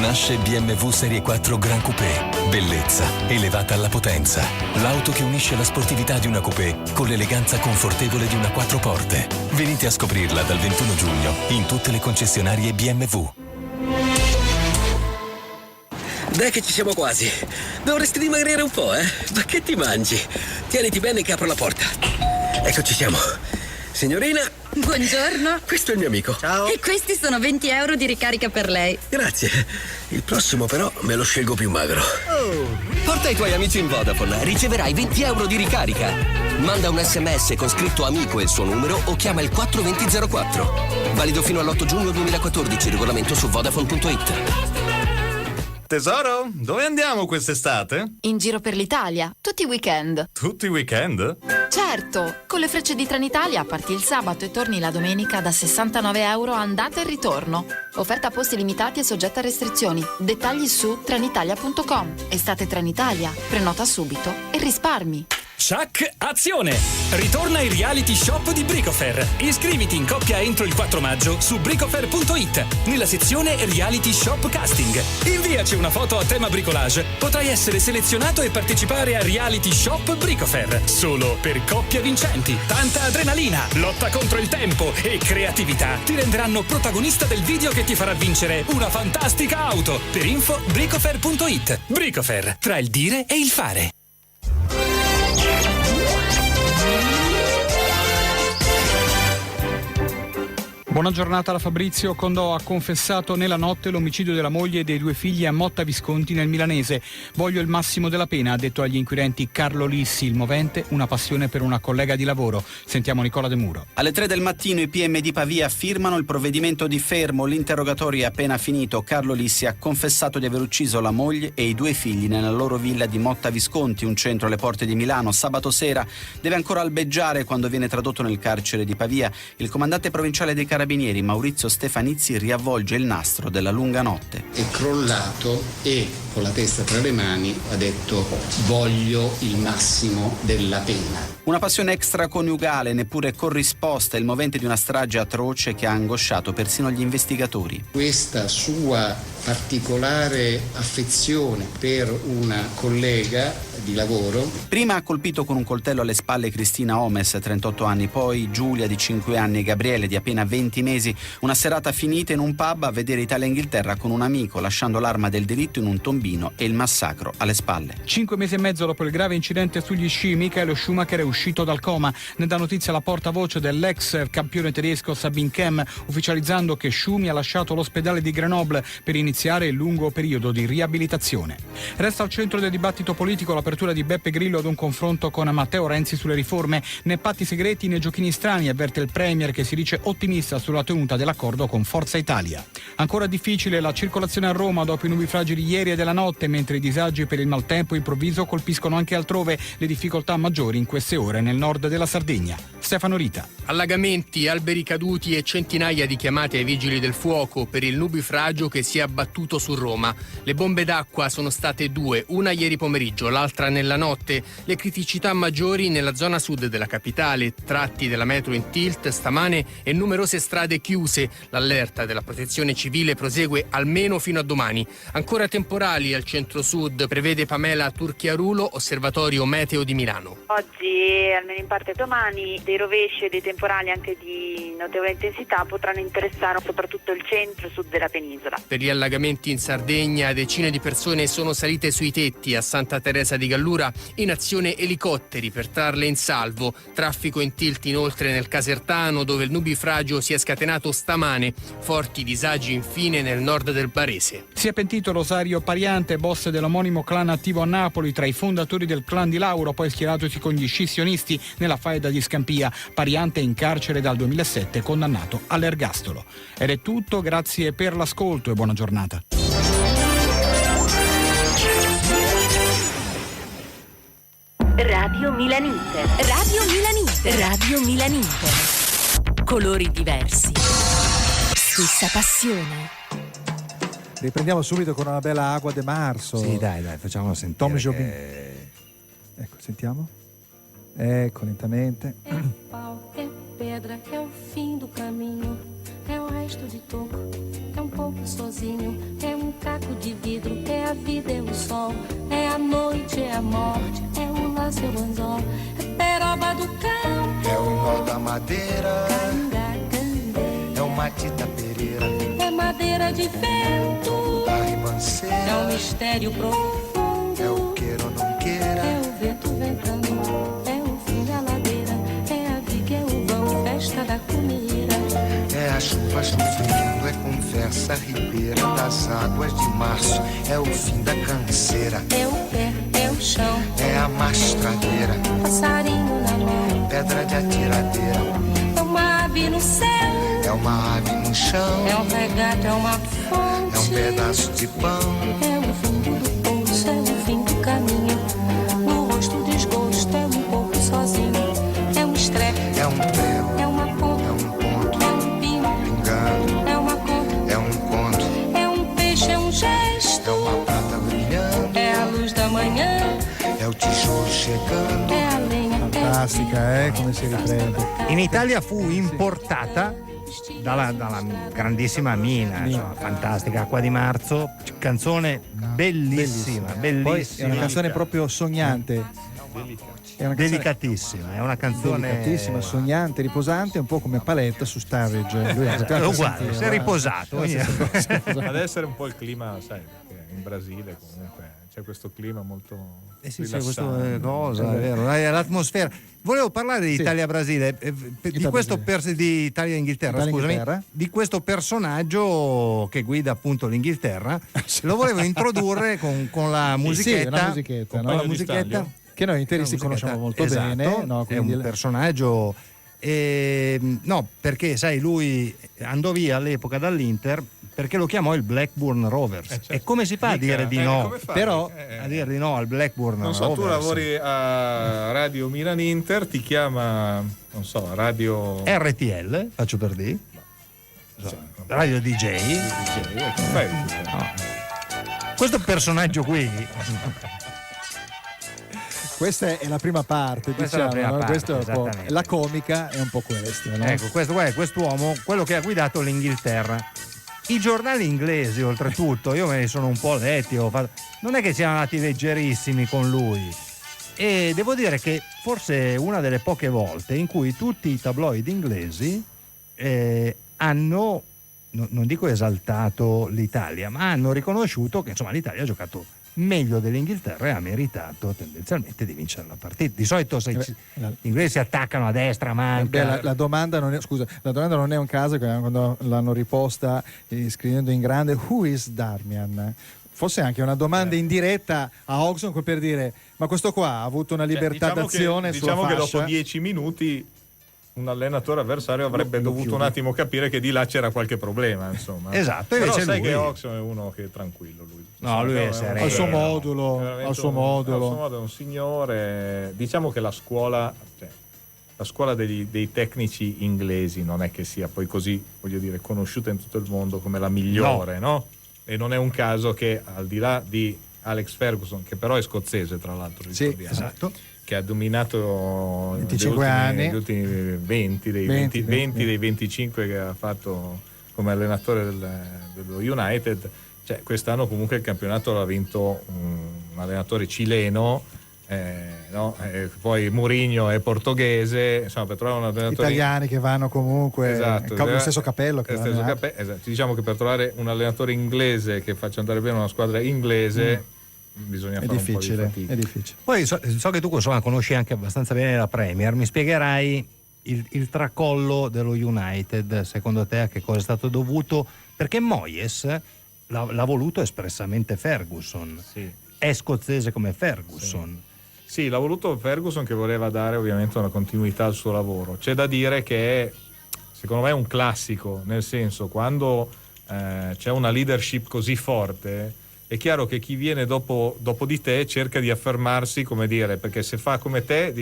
Nasce BMW Serie 4 Gran Coupé. Bellezza elevata alla potenza. L'auto che unisce la sportività di una coupé con l'eleganza confortevole di una 4 porte. Venite a scoprirla dal 21 giugno in tutte le concessionarie BMW. Dai che ci siamo quasi. Dovresti dimagrire un po', Ma che ti mangi? Tieniti bene che apro la porta. Eccoci siamo. Signorina. Buongiorno. Questo è il mio amico. Ciao. E questi sono 20 euro di ricarica per lei. Grazie. Il prossimo però me lo scelgo più magro. Porta i tuoi amici in Vodafone. Riceverai 20 euro di ricarica. Manda un SMS con scritto amico e il suo numero o chiama il 42004. Valido fino all'8 giugno 2014. Regolamento su Vodafone.it. Tesoro, dove andiamo quest'estate? In giro per l'Italia, tutti i weekend. Tutti i weekend? Certo, con le frecce di Trenitalia parti il sabato e torni la domenica da 69 euro andata e ritorno. Offerta a posti limitati e soggetta a restrizioni. Dettagli su trenitalia.com. Estate Trenitalia. Prenota subito e risparmi. Shack Azione! Ritorna il reality shop di Bricofer. Iscriviti in coppia entro il 4 maggio su bricofer.it nella sezione Reality Shop Casting. Inviaci una foto a tema bricolage. Potrai essere selezionato e partecipare a Reality Shop Bricofer. Solo per coppie vincenti. Tanta adrenalina, lotta contro il tempo e creatività ti renderanno protagonista del video che ti farà vincere una fantastica auto. Per info bricofer.it. Bricofer, tra il dire e il fare. Buona giornata da Fabrizio. Condò ha confessato nella notte l'omicidio della moglie e dei 2 figli a Motta Visconti nel milanese. Voglio il massimo della pena, ha detto agli inquirenti Carlo Lissi, il movente, una passione per una collega di lavoro. Sentiamo Nicola De Muro. Alle 3 del mattino i PM di Pavia firmano il provvedimento di fermo. L'interrogatorio è appena finito. Carlo Lissi ha confessato di aver ucciso la moglie e i 2 figli nella loro villa di Motta Visconti, un centro alle porte di Milano. Sabato sera deve ancora albeggiare quando viene tradotto nel carcere di Pavia. Il comandante provinciale dei Carabinieri Maurizio Stefanizzi riavvolge il nastro della lunga notte. È crollato e con la testa tra le mani ha detto voglio il massimo della pena. Una passione extraconiugale neppure corrisposta, il movente di una strage atroce che ha angosciato persino gli investigatori. Questa sua particolare affezione per una collega di lavoro. Prima ha colpito con un coltello alle spalle Cristina Omes, 38 anni, poi Giulia di 5 anni e Gabriele di appena 20 mesi. Una serata finita in un pub a vedere Italia-Inghilterra con un amico, lasciando l'arma del delitto in un tombino e il massacro alle spalle. 5 mesi e mezzo dopo il grave incidente sugli sci, Michael Schumacher è uscito dal coma. Ne dà notizia la portavoce dell'ex campione tedesco Sabine Kemm, ufficializzando che Schumi ha lasciato l'ospedale di Grenoble per iniziare il lungo periodo di riabilitazione. Resta al centro del dibattito politico l'apertura di Beppe Grillo ad un confronto con Matteo Renzi sulle riforme. Né patti segreti né giochini strani, avverte il Premier, che si dice ottimista sulla tenuta dell'accordo con Forza Italia. Ancora difficile la circolazione a Roma dopo i nubifragi di ieri e della notte, mentre i disagi per il maltempo improvviso colpiscono anche altrove. Le difficoltà maggiori in queste ore nel nord della Sardegna. Stefano Rita. Allagamenti, alberi caduti e centinaia di chiamate ai vigili del fuoco per il nubifragio che si è abbattuto su Roma. Le bombe d'acqua sono state 2, una ieri pomeriggio, l'altra nella notte. Le criticità maggiori nella zona sud della capitale, tratti della metro in tilt stamane e numerose strade chiuse. L'allerta della protezione civile prosegue almeno fino a domani. Ancora temporali al centro-sud, prevede Pamela Turchiarulo, Osservatorio Meteo di Milano. Oggi e almeno in parte domani dei rovesci e dei temporali anche di notevole intensità potranno interessare soprattutto il centro-sud della penisola. Per gli allagamenti in Sardegna decine di persone sono salite sui tetti a Santa Teresa di Gallura, in azione elicotteri per trarle in salvo. Traffico in tilt inoltre nel Casertano, dove il nubifragio si è scatenato stamane. Forti disagi infine nel nord del Barese. Si è pentito Rosario Pariante, boss dell'omonimo clan attivo a Napoli, tra i fondatori del clan di Lauro, poi schieratosi con gli scissionisti nella faida di Scampia. Pariante è in carcere dal 2007, condannato all'ergastolo. Ed è tutto, grazie per l'ascolto e buona giornata. Radio Milan Inter. Radio Milan Inter. Radio Milan Inter. Colori diversi. Stessa passione. Riprendiamo subito con una bella Agua de Marzo. Sì, dai, facciamolo sentire. Tom Jobim. Ecco, sentiamo. Ecco, lentamente. É o pau, é pedra, é o fim do caminho, é o gesto de toco, é pouco sozinho, é caco de vidro, é a vida, é o sol, é a noite, é a morte, é o laço, é o anzol, é peroba do campo, é o nó da madeira, é o matita pereira, é madeira de vento, da ribanceira, é um mistério profundo, é o queira ou não queira, é o vento ventando, é o fim da ladeira, é a viga, é o vão, festa da comida, é a chuva chovendo, é conversa ribeira das águas de março, é o fim da canseira, é o pé, é o chão, é a mastradeira, passarinho na mão, pedra de atiradeira, é uma ave no céu, é uma ave no chão, é um regato, é uma fonte, é um pedaço de pão, é o fundo do poço, é o fim do caminho, no rosto desgosto, é um pouco sozinho, é um estrepe, é um prego, é uma ponta, é um ponto, é um pino, pingando, é uma conta, é um conto, é um peixe, é um gesto, é uma prata brilhando, é a luz da manhã, é o tijolo chegando, é a lenha, fantastica, come si riprende. In Italia fu importata dalla grandissima Mina, insomma, fantastica, Acqua di Marzo, canzone bellissima. Poi è una canzone proprio sognante. È una canzone Delicatissima, è una canzone delicatissima, sognante, riposante, un po' come Paletta su Starridge. Lui ha uguale, si è riposato. Ad essere un po' il clima, sai, perché in Brasile comunque c'è questo clima molto sì, rilassante. Questa cosa, è vero, l'atmosfera. Volevo parlare di Italia-Brasile, di questo di Italia-Inghilterra, scusami, di questo personaggio che guida appunto l'Inghilterra. Lo volevo introdurre con la musichetta, la musichetta che noi interisti conosciamo molto bene. No, è un personaggio. No, perché sai, lui andò via all'epoca dall'Inter perché lo chiamò il Blackburn Rovers. Certo. E come si fa a dire di no? Però a dire di no al Blackburn non so, Rovers? tu lavori a Radio Milan Inter, ti chiama, non so, Radio RTL, faccio per dire. Radio DJ. Questo personaggio qui. Questa è la prima parte, Questa diciamo, è la prima parte, questo è un po', esattamente. la comica è un po' questa, no? Ecco, quest'uomo, quello che ha guidato l'Inghilterra. I giornali inglesi, oltretutto, io me ne sono un po' letti, non è che siano andati leggerissimi con lui. E devo dire che forse è una delle poche volte in cui tutti i tabloid inglesi hanno, non dico esaltato l'Italia, ma hanno riconosciuto che insomma l'Italia ha giocato meglio dell'Inghilterra e ha meritato tendenzialmente di vincere la partita. Di solito gli inglesi si attaccano a destra, manca. La domanda non è un caso che quando l'hanno riposta scrivendo in grande "Who is Darmian?" Fosse anche una domanda indiretta a Hodgson per dire ma questo qua ha avuto una libertà d'azione sulla diciamo che fascia? dopo 10 minuti un allenatore avversario avrebbe dovuto un attimo capire che di là c'era qualche problema, insomma. Esatto, però invece sai lui che Hodgson è uno che è tranquillo, lui. No, lui è sereno. Al suo modulo, al suo modo è un signore. Diciamo che la scuola dei tecnici inglesi non è che sia poi così, voglio dire, conosciuta in tutto il mondo come la migliore, no? E non è un caso che al di là di Alex Ferguson, che però è scozzese tra l'altro, esatto, che ha dominato 25 anni, gli ultimi 20 dei 25 che ha fatto come allenatore dello United. Cioè, quest'anno comunque il campionato l'ha vinto un allenatore cileno, poi Mourinho è portoghese, insomma, per trovare un allenatore italiani che vanno comunque con lo stesso cappello esatto. Diciamo che per trovare un allenatore inglese che faccia andare bene una squadra inglese bisogna fare un po' di fatica. È difficile. Poi so che tu insomma conosci anche abbastanza bene la Premier, mi spiegherai il tracollo dello United, secondo te a che cosa è stato dovuto? Perché Moyes l'ha voluto espressamente Ferguson, è scozzese come Ferguson. Sì, l'ha voluto Ferguson, che voleva dare ovviamente una continuità al suo lavoro. C'è da dire che è, secondo me, un classico, nel senso, quando c'è una leadership così forte, è chiaro che chi viene dopo di te cerca di affermarsi, come dire, perché se fa come te,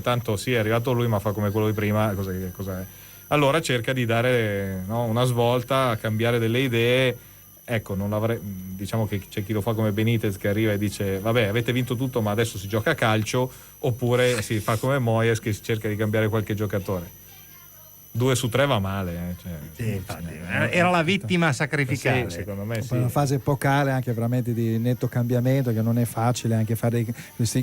tanto sì, è arrivato lui, ma fa come quello di prima, cosa è? Allora cerca di dare una svolta, cambiare delle idee. Ecco, non l'avrei, diciamo che c'è chi lo fa come Benitez, che arriva e dice vabbè, avete vinto tutto ma adesso si gioca a calcio, oppure si fa come Moyes, che si cerca di cambiare qualche giocatore. 2 su 3 va male. Era la vittima sacrificale. Sì, secondo me sì. Una fase epocale anche veramente di netto cambiamento, che non è facile anche fare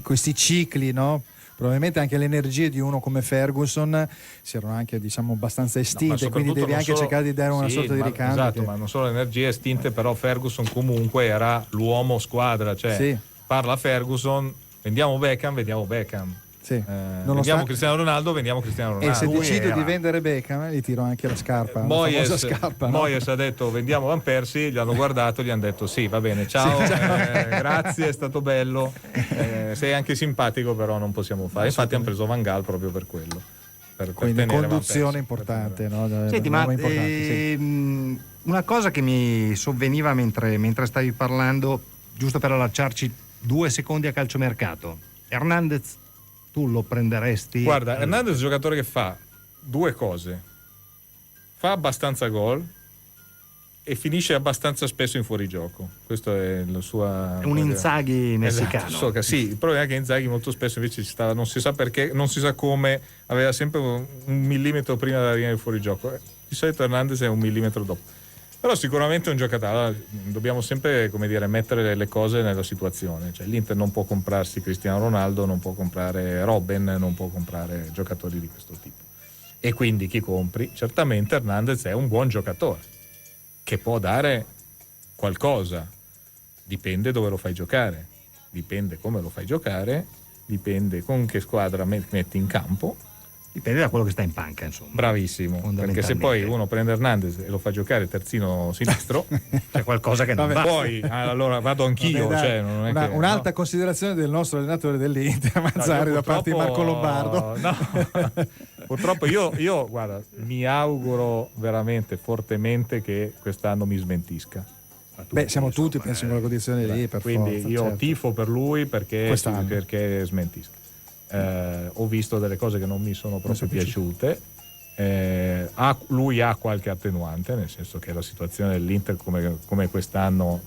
questi cicli, no? Probabilmente anche le energie di uno come Ferguson si erano anche, diciamo, abbastanza estinte, quindi devi anche cercare di dare una sorta di ricambio. Esatto, ma non solo le energie estinte, però Ferguson comunque era l'uomo squadra, cioè parla Ferguson, vendiamo Beckham. Vendiamo Cristiano Ronaldo. E se decido di vendere Beckham, gli tiro anche la scarpa. Moyes ha detto vendiamo Van Persie, gli hanno guardato, gli hanno detto sì, va bene, ciao, grazie, è stato bello, sei anche simpatico, però non possiamo fare. Infatti hanno preso Van Gaal proprio per quello. Quindi conduzione importante, no? Senti, ma una cosa che mi sovveniva mentre stavi parlando, giusto per allacciarci 2 secondi a calciomercato, Hernandez tu lo prenderesti? Guarda, Hernandez è un giocatore che fa 2 cose: fa abbastanza gol e finisce abbastanza spesso in fuorigioco. Questo è la sua. È un Inzaghi messicano. Esatto, sì, il problema è che Inzaghi molto spesso invece ci stava, non si sa perché, non si sa come, aveva sempre un millimetro prima della linea del fuorigioco. Di solito Hernandez è un millimetro dopo. Però sicuramente è un giocatore. Allora, dobbiamo sempre, come dire, mettere le cose nella situazione. Cioè, l'Inter non può comprarsi Cristiano Ronaldo, non può comprare Robben, non può comprare giocatori di questo tipo. E quindi chi compri? Certamente Hernandez è un buon giocatore che può dare qualcosa. Dipende dove lo fai giocare, dipende come lo fai giocare, dipende con che squadra metti in campo. Dipende da quello che sta in panca, insomma. Bravissimo, perché se poi uno prende Hernandez e lo fa giocare terzino sinistro, c'è qualcosa che non va. Poi allora vado anch'io. Non è un'alta considerazione del nostro allenatore dell'Inter, Mazzarri, da parte di Marco Lombardo. No. Purtroppo io guarda, mi auguro veramente fortemente che quest'anno mi smentisca. Siamo tutti, penso, in quella condizione lì. Quindi forza, io certo. tifo per lui perché smentisca. Ho visto delle cose che non mi sono proprio piaciute. Lui ha qualche attenuante, nel senso che la situazione dell'Inter come quest'anno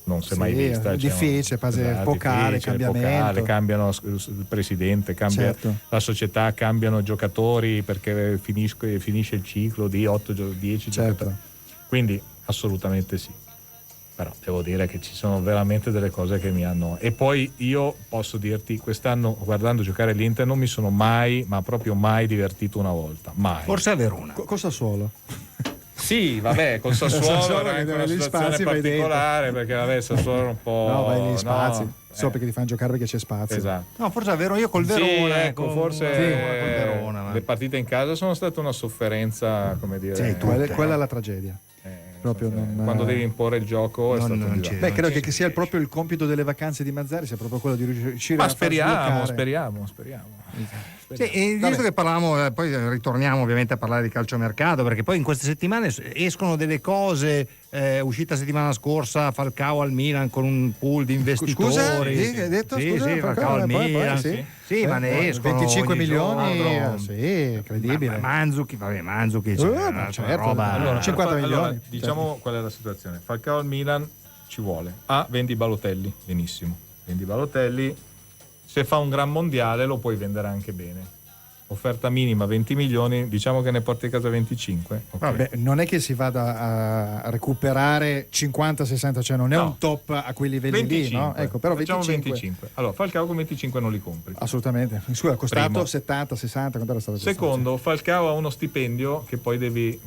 non si è mai vista. È difficile, epocale, cambiamento. Cambiano il presidente, cambia la società, cambiano giocatori perché finisce il ciclo di 8-10 giocatori. Quindi assolutamente sì. Però devo dire che ci sono veramente delle cose che mi hanno. E poi io posso dirti, quest'anno guardando giocare l'Inter non mi sono mai, ma proprio mai divertito una volta. Mai. Forse a Verona. Con Sassuolo. Sì, vabbè, con Sassuolo era anche una situazione particolare, perché vabbè, Sassuolo era un po'. No, vai negli spazi. So perché ti fanno giocare perché c'è spazio. Esatto. No, forse a Verona, io col Verona. Sì, ecco, forse col Verona, le partite in casa sono state una sofferenza, come dire. Sì, quella è la tragedia. Quando devi imporre il gioco è stato un disastro. Credo che sia proprio il compito delle vacanze di Mazzarri, sia proprio quello di riuscire a speriamo. Sì, e visto che parlavamo, poi ritorniamo ovviamente a parlare di calciomercato, perché poi in queste settimane escono delle cose. Uscita settimana scorsa Falcao al Milan con un pool di investitori. Scusa, hai detto? Sì, Falcao al Milan. Sì, ma ne escono 25 milioni. Sì, incredibile. Manzukic, roba. Allora, 50 milioni. Diciamo qual è la situazione. Falcao al Milan ci vuole. Vendi Balotelli, benissimo. Vendi Balotelli. Se fa un gran mondiale lo puoi vendere anche bene. Offerta minima 20 milioni, diciamo che ne porti a casa 25. Okay. Vabbè, non è che si vada a recuperare 50-60, cioè non è un top a quei livelli 25, lì, no? Ecco, però 25. Allora, Falcao con 25 non li compri. Assolutamente. Scusa, è costato 70-60, quanto era stato? Secondo, Falcao ha uno stipendio che poi devi...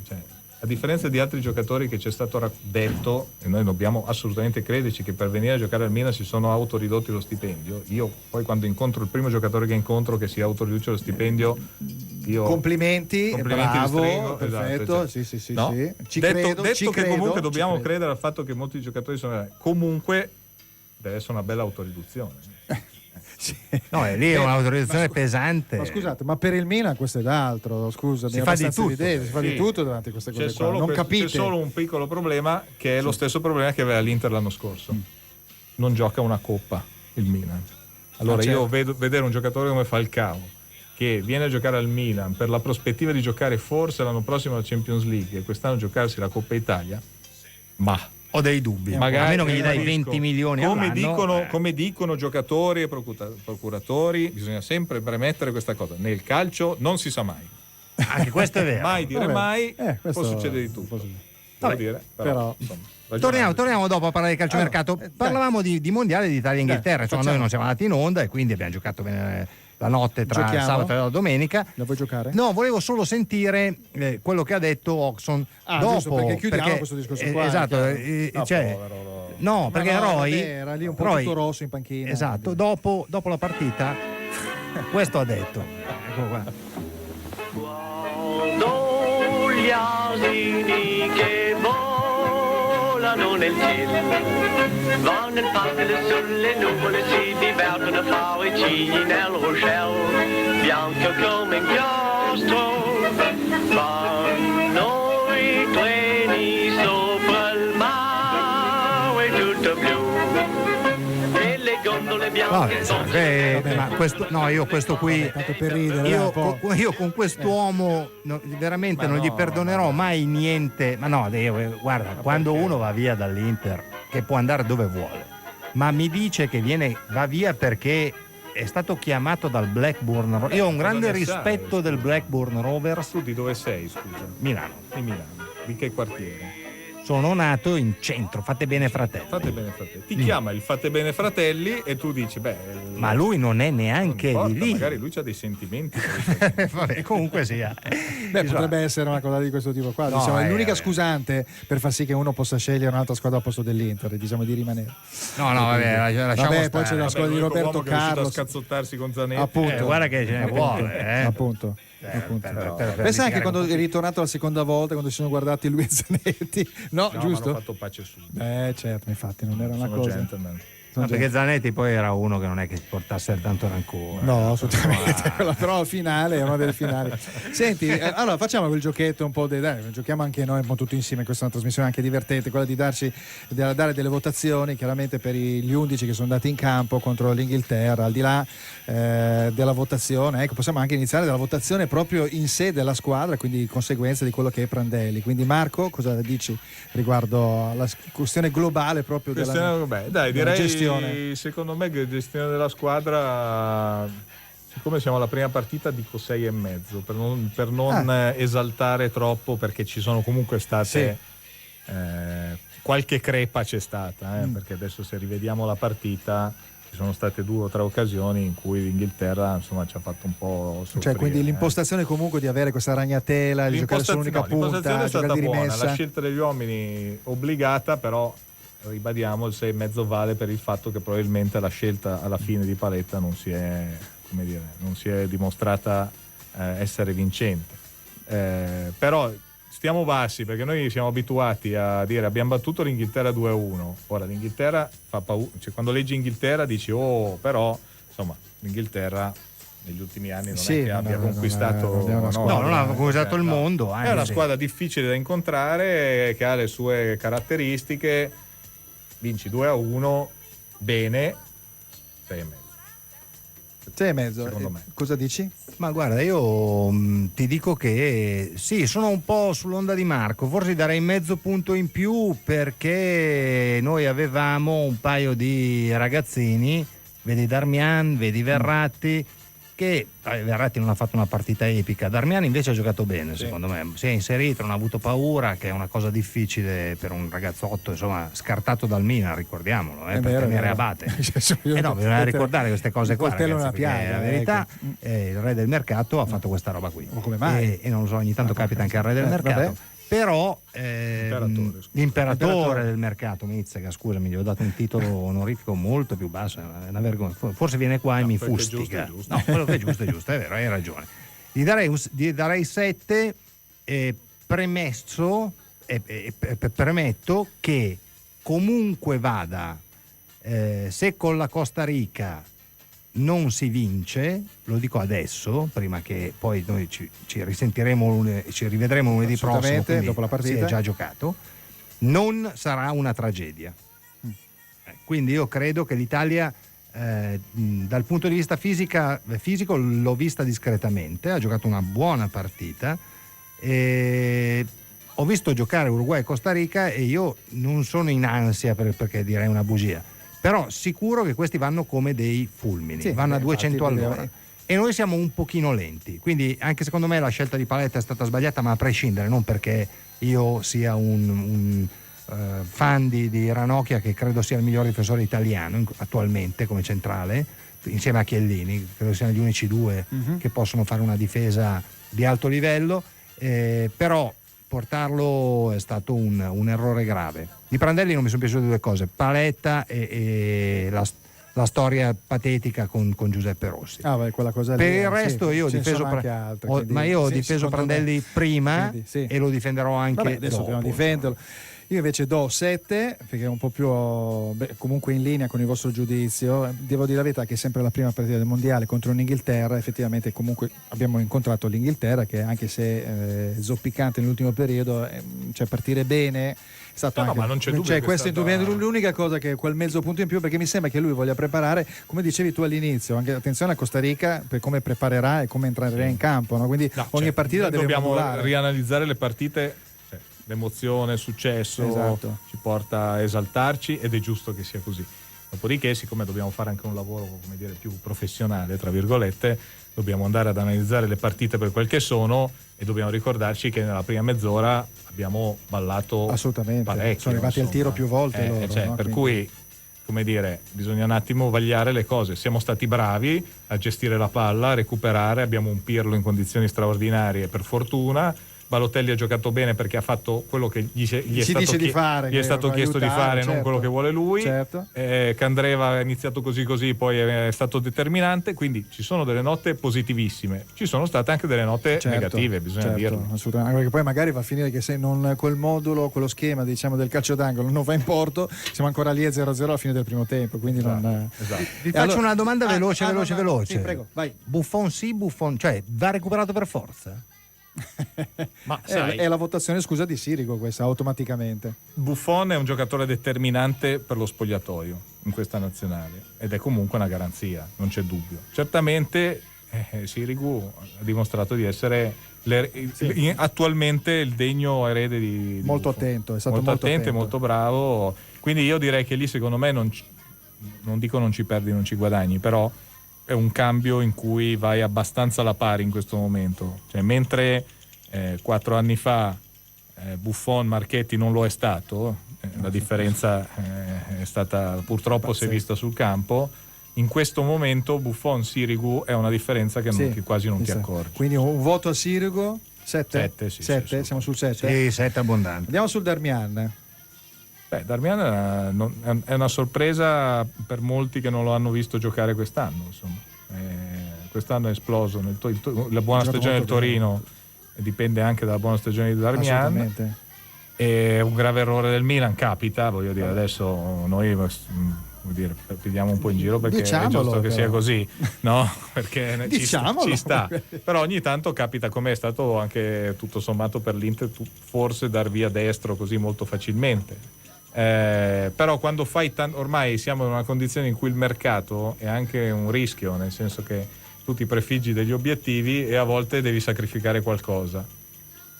a differenza di altri giocatori che ci è stato detto, e noi dobbiamo assolutamente crederci, che per venire a giocare al Milan si sono autoridotti lo stipendio. Io poi quando incontro il primo giocatore che incontro che si autoriduce lo stipendio, io complimenti bravo, stringo, perfetto, esatto. Sì. No? Ci detto credo, che comunque dobbiamo credere al fatto che molti giocatori sono... Comunque deve essere una bella autoriduzione. No, lì è un'autorizzazione pesante. Ma scusate, ma per il Milan questo è d'altro. Scusa, si fa di tutto. Si fa di tutto davanti a queste cose qua. Non capite. C'è solo un piccolo problema, che è lo stesso problema che aveva l'Inter l'anno scorso. Non gioca una coppa il Milan. Allora io vedo vedere un giocatore come Falcao che viene a giocare al Milan per la prospettiva di giocare forse l'anno prossimo la Champions League e quest'anno giocarsi la Coppa Italia, ma ho dei dubbi, magari, a meno che gli dai 20 milioni come dicono giocatori e procuratori, bisogna sempre premettere questa cosa: nel calcio non si sa mai, Anche questo è vero. Mai dire Vabbè. mai, Questo- può succedere di tutto. Devo dire, però- insomma, Torniamo dopo a parlare di calciomercato. Parlavamo di mondiale di Italia e Inghilterra. Insomma, facciamo. noi non siamo andati in onda e quindi abbiamo giocato bene la notte tra il Giochiamo? sabato e la domenica. La vuoi giocare? No, volevo solo sentire quello che ha detto Oxon dopo. Giusto, perché chiudiamo questo discorso qua. Esatto, cioè, no, perché no, Roy era lì un po' Roy- tutto rosso in panchina. Esatto, dopo la partita questo ha detto. Eccolo qua. Quando gli asini che volano nel cielo vanno nel parco sulle nuvole si divertono a fare i cigni nel ruscello bianco come inchiostro vanno i treni sopra il mare tutto blu e le gondole bianche Ma questo, no, io questo qui per ridere, io con quest'uomo veramente non gli perdonerò mai niente. Ma no, guarda, quando uno va via dall'Inter, che può andare dove vuole, ma mi dice che va via perché è stato chiamato dal Blackburn Rovers. Io ho un grande rispetto del Blackburn Rovers. Tu di dove sei, scusa? Milano. Di Milano. Di che quartiere? Sono nato in centro, fate bene fratelli. Fate bene fratelli. Ti chiama il Fate bene fratelli e tu dici, Ma lui non è neanche non di importa, lì. magari lui ha dei sentimenti. Vabbè, comunque sia. Potrebbe essere una cosa di questo tipo qua. No, Diciamo, è l'unica vabbè. scusante per far sì che uno possa scegliere un'altra squadra al posto dell'Inter, diciamo di rimanere. No, vabbè, lasciamo Vabbè, stare. poi c'è la squadra di Roberto Uomo che è riuscito Carlos. a scazzottarsi con Zanetti. Appunto. Guarda che ce ne vuole, Appunto. per Pensa anche litigare quando con è ritornato la seconda volta, quando si sono guardati lui e Zanetti. No, No, giusto? ma hanno fatto pace su. Certo, infatti non era una Sono cosa. gentleman. No, perché Zanetti poi era uno che non è che portasse tanto rancore. No, assolutamente. Però al finale è una delle finali. Senti, allora facciamo quel giochetto un po' dai, giochiamo anche noi un po' tutti insieme. Questa è una trasmissione anche divertente, quella di dare delle votazioni, chiaramente per gli 11 che sono andati in campo contro l'Inghilterra. Al di là della votazione, ecco, possiamo anche iniziare dalla votazione proprio in sé della squadra, quindi di conseguenza di quello che è Prandelli. Quindi Marco, cosa dici riguardo alla questione globale proprio della direi gestione? Secondo me che gestione della squadra, siccome siamo alla prima partita, dico 6,5 per non esaltare troppo, perché ci sono comunque state qualche crepa c'è stata, perché adesso se rivediamo la partita ci sono state 2 o 3 occasioni in cui l'Inghilterra insomma ci ha fatto un po' soffrire. Cioè, quindi l'impostazione comunque di avere questa ragnatela, di giocare sull'unica l'impostazione punta, è stata giocare di buona, rimessa. la scelta degli uomini obbligata, però ribadiamo il 6,5 vale per il fatto che probabilmente la scelta alla fine di paletta non si è dimostrata essere vincente, però stiamo bassi, perché noi siamo abituati a dire abbiamo battuto l'Inghilterra 2-1. Ora l'Inghilterra fa paura, cioè, quando leggi Inghilterra dici però insomma l'Inghilterra negli ultimi anni non è che abbia conquistato non ha conquistato il mondo, è una squadra difficile da incontrare, che ha le sue caratteristiche. Vinci 2-1, bene, 6,5. 6,5. Secondo me. Cosa dici? Ma guarda, io ti dico che sì, sono un po' sull'onda di Marco, forse darei mezzo punto in più, perché noi avevamo un paio di ragazzini, vedi Darmian, vedi Verratti, che Verratti non ha fatto una partita epica, Darmian invece ha giocato bene, secondo me, si è inserito, non ha avuto paura, che è una cosa difficile per un ragazzotto, insomma, scartato dal Milan, ricordiamolo, per tenere Abate. No, bisogna ricordare queste cose qua, ragazzi, perché la verità il re del mercato ha fatto questa roba qui. Come mai? E non lo so, ogni tanto capita anche al re del mercato. Vabbè. Però l'imperatore del mercato, Mizzaga, scusami, gli ho dato un titolo onorifico molto più basso, è una vergogna. Forse viene qua e mi fustiga. Giusto. No, quello che è giusto, è vero, hai ragione. Gli darei 7, premetto che comunque vada, se con la Costa Rica non si vince, lo dico adesso, prima che poi noi ci risentiremo, ci rivedremo lunedì prossimo, quindi dopo la partita si è già giocato, non sarà una tragedia. Quindi io credo che l'Italia dal punto di vista fisico l'ho vista discretamente, ha giocato una buona partita, ho visto giocare Uruguay e Costa Rica e io non sono in ansia perché direi una bugia. Però sicuro che questi vanno come dei fulmini, vanno a 200 all'ora. e noi siamo un pochino lenti, quindi anche secondo me la scelta di Paletta è stata sbagliata, ma a prescindere, non perché io sia un fan di Ranocchia, che credo sia il miglior difensore italiano attualmente come centrale, insieme a Chiellini, credo siano gli unici due che possono fare una difesa di alto livello, però portarlo è stato un errore grave. Di Prandelli non mi sono piaciute due cose: Paletta e la storia patetica con Giuseppe Rossi. Quella cosa lì, per il resto io ho difeso ho difeso Prandelli prima, e lo difenderò anche adesso dopo. dobbiamo difenderlo. Io invece do 7 perché è un po' più comunque in linea con il vostro giudizio. Devo dire la verità che è sempre la prima partita del mondiale contro l'Inghilterra, effettivamente comunque abbiamo incontrato l'Inghilterra che, anche se zoppicante nell'ultimo periodo, cioè partire bene è stato ma non c'è dubbio, questa è l'unica cosa, che è quel mezzo punto in più, perché mi sembra che lui voglia preparare, come dicevi tu all'inizio, anche attenzione a Costa Rica per come preparerà e come entrerà in campo, no? Quindi ogni partita deve dobbiamo modulare. rianalizzare le partite. L'emozione, il successo ci porta a esaltarci, ed è giusto che sia così. Dopodiché, siccome dobbiamo fare anche un lavoro, come dire, più professionale, tra virgolette, dobbiamo andare ad analizzare le partite per quel che sono, e dobbiamo ricordarci che nella prima mezz'ora abbiamo ballato parecchio. Sono arrivati al tiro più volte loro, no? Per cui, come dire, bisogna un attimo vagliare le cose. Siamo stati bravi a gestire la palla, a recuperare, abbiamo un Pirlo in condizioni straordinarie, per fortuna. Balotelli ha giocato bene perché ha fatto quello che gli è stato chiesto di fare, non quello che vuole lui. Candreva ha iniziato così, poi è stato determinante, quindi ci sono delle note positivissime, ci sono state anche delle note negative, bisogna dirlo. Assolutamente, perché poi magari va a finire che se non quel modulo, quello schema, diciamo, del calcio d'angolo non va in porto, siamo ancora lì a 0-0 alla fine del primo tempo, quindi Vi faccio una domanda veloce. Sì, prego, vai. Buffon Buffon, cioè va recuperato per forza? Ma è la votazione, scusa, di Sirico questa, automaticamente. Buffon è un giocatore determinante per lo spogliatoio in questa nazionale, ed è comunque una garanzia, non c'è dubbio. Certamente Sirigu ha dimostrato di essere attualmente il degno erede di molto Buffon. Attento, è stato molto attento e molto bravo, quindi io direi che lì, secondo me, non dico non ci perdi, non ci guadagni, però è un cambio in cui vai abbastanza alla pari in questo momento, cioè mentre 4 anni fa Buffon, Marchetti non lo è stato, la differenza è stata, purtroppo si è vista sul campo. In questo momento Buffon Sirigu è una differenza che quasi non ti accorgi. Quindi un voto a Sirigu? 7? 7, siamo sul 7? Sì, 7 abbondante. Andiamo sul Darmian. Darmian è una sorpresa per molti che non lo hanno visto giocare quest'anno, insomma. Quest'anno è esploso la buona stagione del Torino, dipende anche dalla buona stagione di Darmian. È un grave errore del Milan, capita, voglio dire, adesso noi pigliamo un po' in giro perché è giusto che sia così, no? Perché ci sta, però ogni tanto capita, come è stato anche tutto sommato per l'Inter, forse dar via destro così molto facilmente. Però quando fai ormai siamo in una condizione in cui il mercato è anche un rischio, nel senso che tu ti prefiggi degli obiettivi e a volte devi sacrificare qualcosa,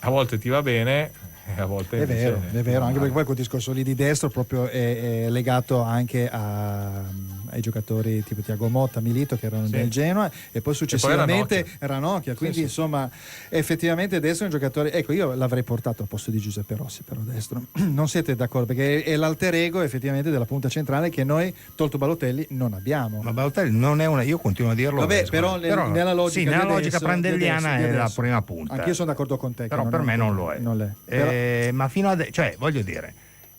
a volte ti va bene e a volte è vero, anche perché poi quel discorso lì di destro proprio è legato anche ai giocatori tipo Thiago Motta, Milito, che erano del Genoa, e poi successivamente Ranocchia, quindi insomma effettivamente destro è un giocatore, ecco, io l'avrei portato al posto di Giuseppe Rossi, però destro non siete d'accordo, perché è l'alter ego effettivamente della punta centrale che noi, tolto Balotelli, non abbiamo. Ma Balotelli non è io continuo a dirlo, però nella logica prandelliana è la prima punta. Anch'io sono d'accordo con te, però per me non lo è. Ma fino a cioè, voglio dire,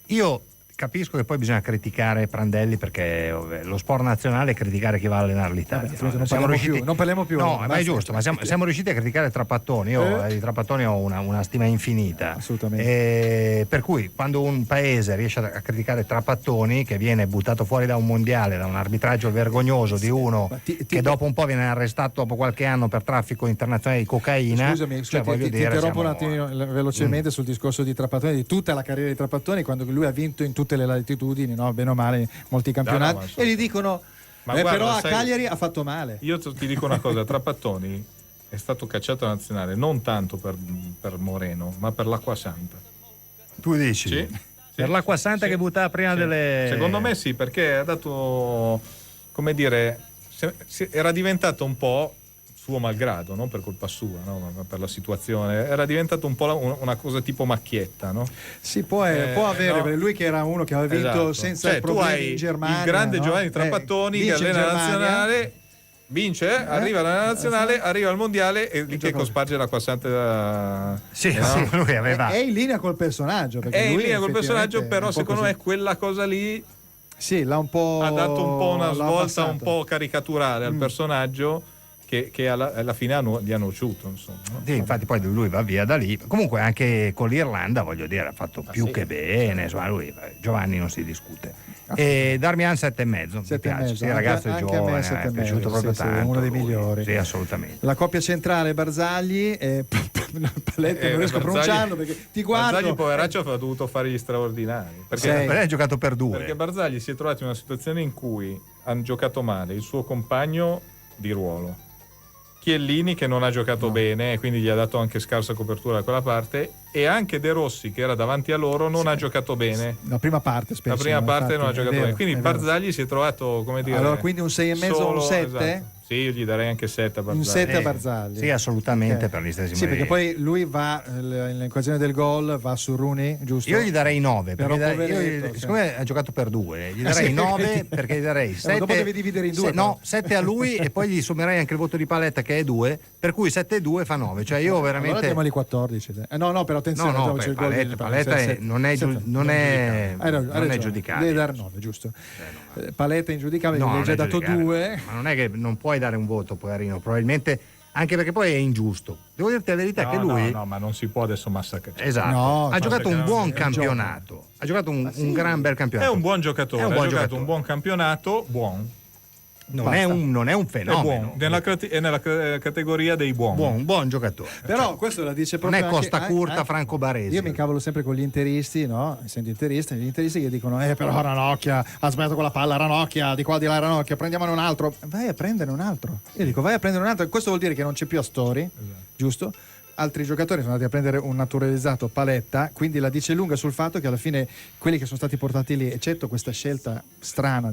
io capisco che poi bisogna criticare Prandelli, perché lo sport nazionale è criticare chi va a allenare l'Italia. Non parliamo più. No, ma è giusto, ma siamo riusciti a criticare Trapattoni. Io di Trapattoni ho una stima infinita. Assolutamente. Per cui quando un paese riesce a criticare Trapattoni, che viene buttato fuori da un mondiale, da un arbitraggio vergognoso di uno che dopo un po' viene arrestato dopo qualche anno per traffico internazionale di cocaina. Scusami, ti interrompo un attimo velocemente sul discorso di Trapattoni, di tutta la carriera di Trapattoni, quando lui ha vinto in tutte le latitudini, no? Bene o male, molti campionati, e gli dicono guarda, però a Cagliari ha fatto male. Io ti dico una cosa, Trapattoni è stato cacciato a nazionale non tanto per Moreno, ma per l'acqua santa. Tu dici? Sì. Per l'acqua santa che buttava prima delle... Secondo me sì, perché ha dato, come dire, era diventato un po' suo malgrado, non per colpa sua, no? Ma per la situazione. Era diventato un po' una cosa tipo macchietta, no? Si può avere, no? per lui che era uno che aveva vinto Esatto. senza Cioè, problemi tu hai in Germania. il grande no? Giovanni Trapattoni che vince in allena la Germania. nazionale. Vince, arriva alla nazionale, arriva al mondiale e lì che cosparge l'acqua santa da... lui aveva... È in linea col personaggio. È in lui linea col personaggio, però secondo così. me quella cosa lì sì, l'ha un po', ha dato un po' una l'ha svolta abbassato. un po' caricaturale al personaggio che alla fine gli ha nociuto, insomma. Sì, infatti poi lui va via da lì. Comunque anche con l'Irlanda, voglio dire, ha fatto più che bene, insomma, lui, Giovanni non si discute. E Darmian 7,5, mi piace, sì, il ragazzo è anche giovane, a me è piaciuto proprio sì, tanto. uno dei lui. migliori. Sì, assolutamente. La coppia centrale Barzagli e Paletti, non riesco a pronunciarlo perché ti guardo. Barzagli poveraccio ha dovuto fare gli straordinari perché ha giocato per due. Perché Barzagli si è trovato in una situazione in cui hanno giocato male il suo compagno di ruolo, Chiellini che non ha giocato bene e quindi gli ha dato anche scarsa copertura da quella parte, e anche De Rossi che era davanti a loro non ha giocato bene. La prima parte specie, La prima parte infatti, non ha giocato vero, bene, quindi è vero. Barzagli si è trovato, come dire, allora quindi un 6,5 o un 7? Esatto. Sì, io gli darei anche 7 a Barzagli. Un 7 a Barzagli. Sì, assolutamente, Ok. per gli stessi Sì, perché poi lui va in occasione del gol, va su Rooney, giusto? Io gli darei 9, Però perché poveretto, siccome ha giocato per due, gli darei Sì. 9 perché gli darei 7. dopo devi dividere in due, No, 7 a lui e poi gli sommerei anche il voto di Paletta che è 2, per cui 7 e 2 fa 9. Cioè io veramente... Allora diamogli 14. No, però attenzione, No, c'è il gol di- Paletta non è giudicato. Devi dare 9, giusto? Paletta ingiudicabile, No, gli hai non già è dato giudicare. 2. Ma non è che non puoi dare un voto, poverino, probabilmente anche perché poi è ingiusto. Devo dirti la verità che lui... No, ma non si può adesso massacrare. Esatto, No, ha giocato un buon è un campionato, ha giocato un gran bel campionato. È un buon giocatore, È un ha buon giocato giocatore. un buon campionato, buon. Non è un fenomeno. È nella categoria dei buoni. Buon giocatore. Però questo la dice Non proprio è Costa anche- Curta, anche- Franco Baresi. Io mi incavolo sempre con gli interisti, no? Essendo interista, gli interisti che dicono però Ranocchia ha sbagliato con la palla, Ranocchia di qua di là, Ranocchia, prendiamone un altro. Vai a prendere un altro. Io dico vai a prendere un altro. Questo vuol dire che non c'è più Astori, giusto? Altri giocatori sono andati a prendere un naturalizzato, Paletta, quindi la dice lunga sul fatto che alla fine quelli che sono stati portati lì, eccetto questa scelta strana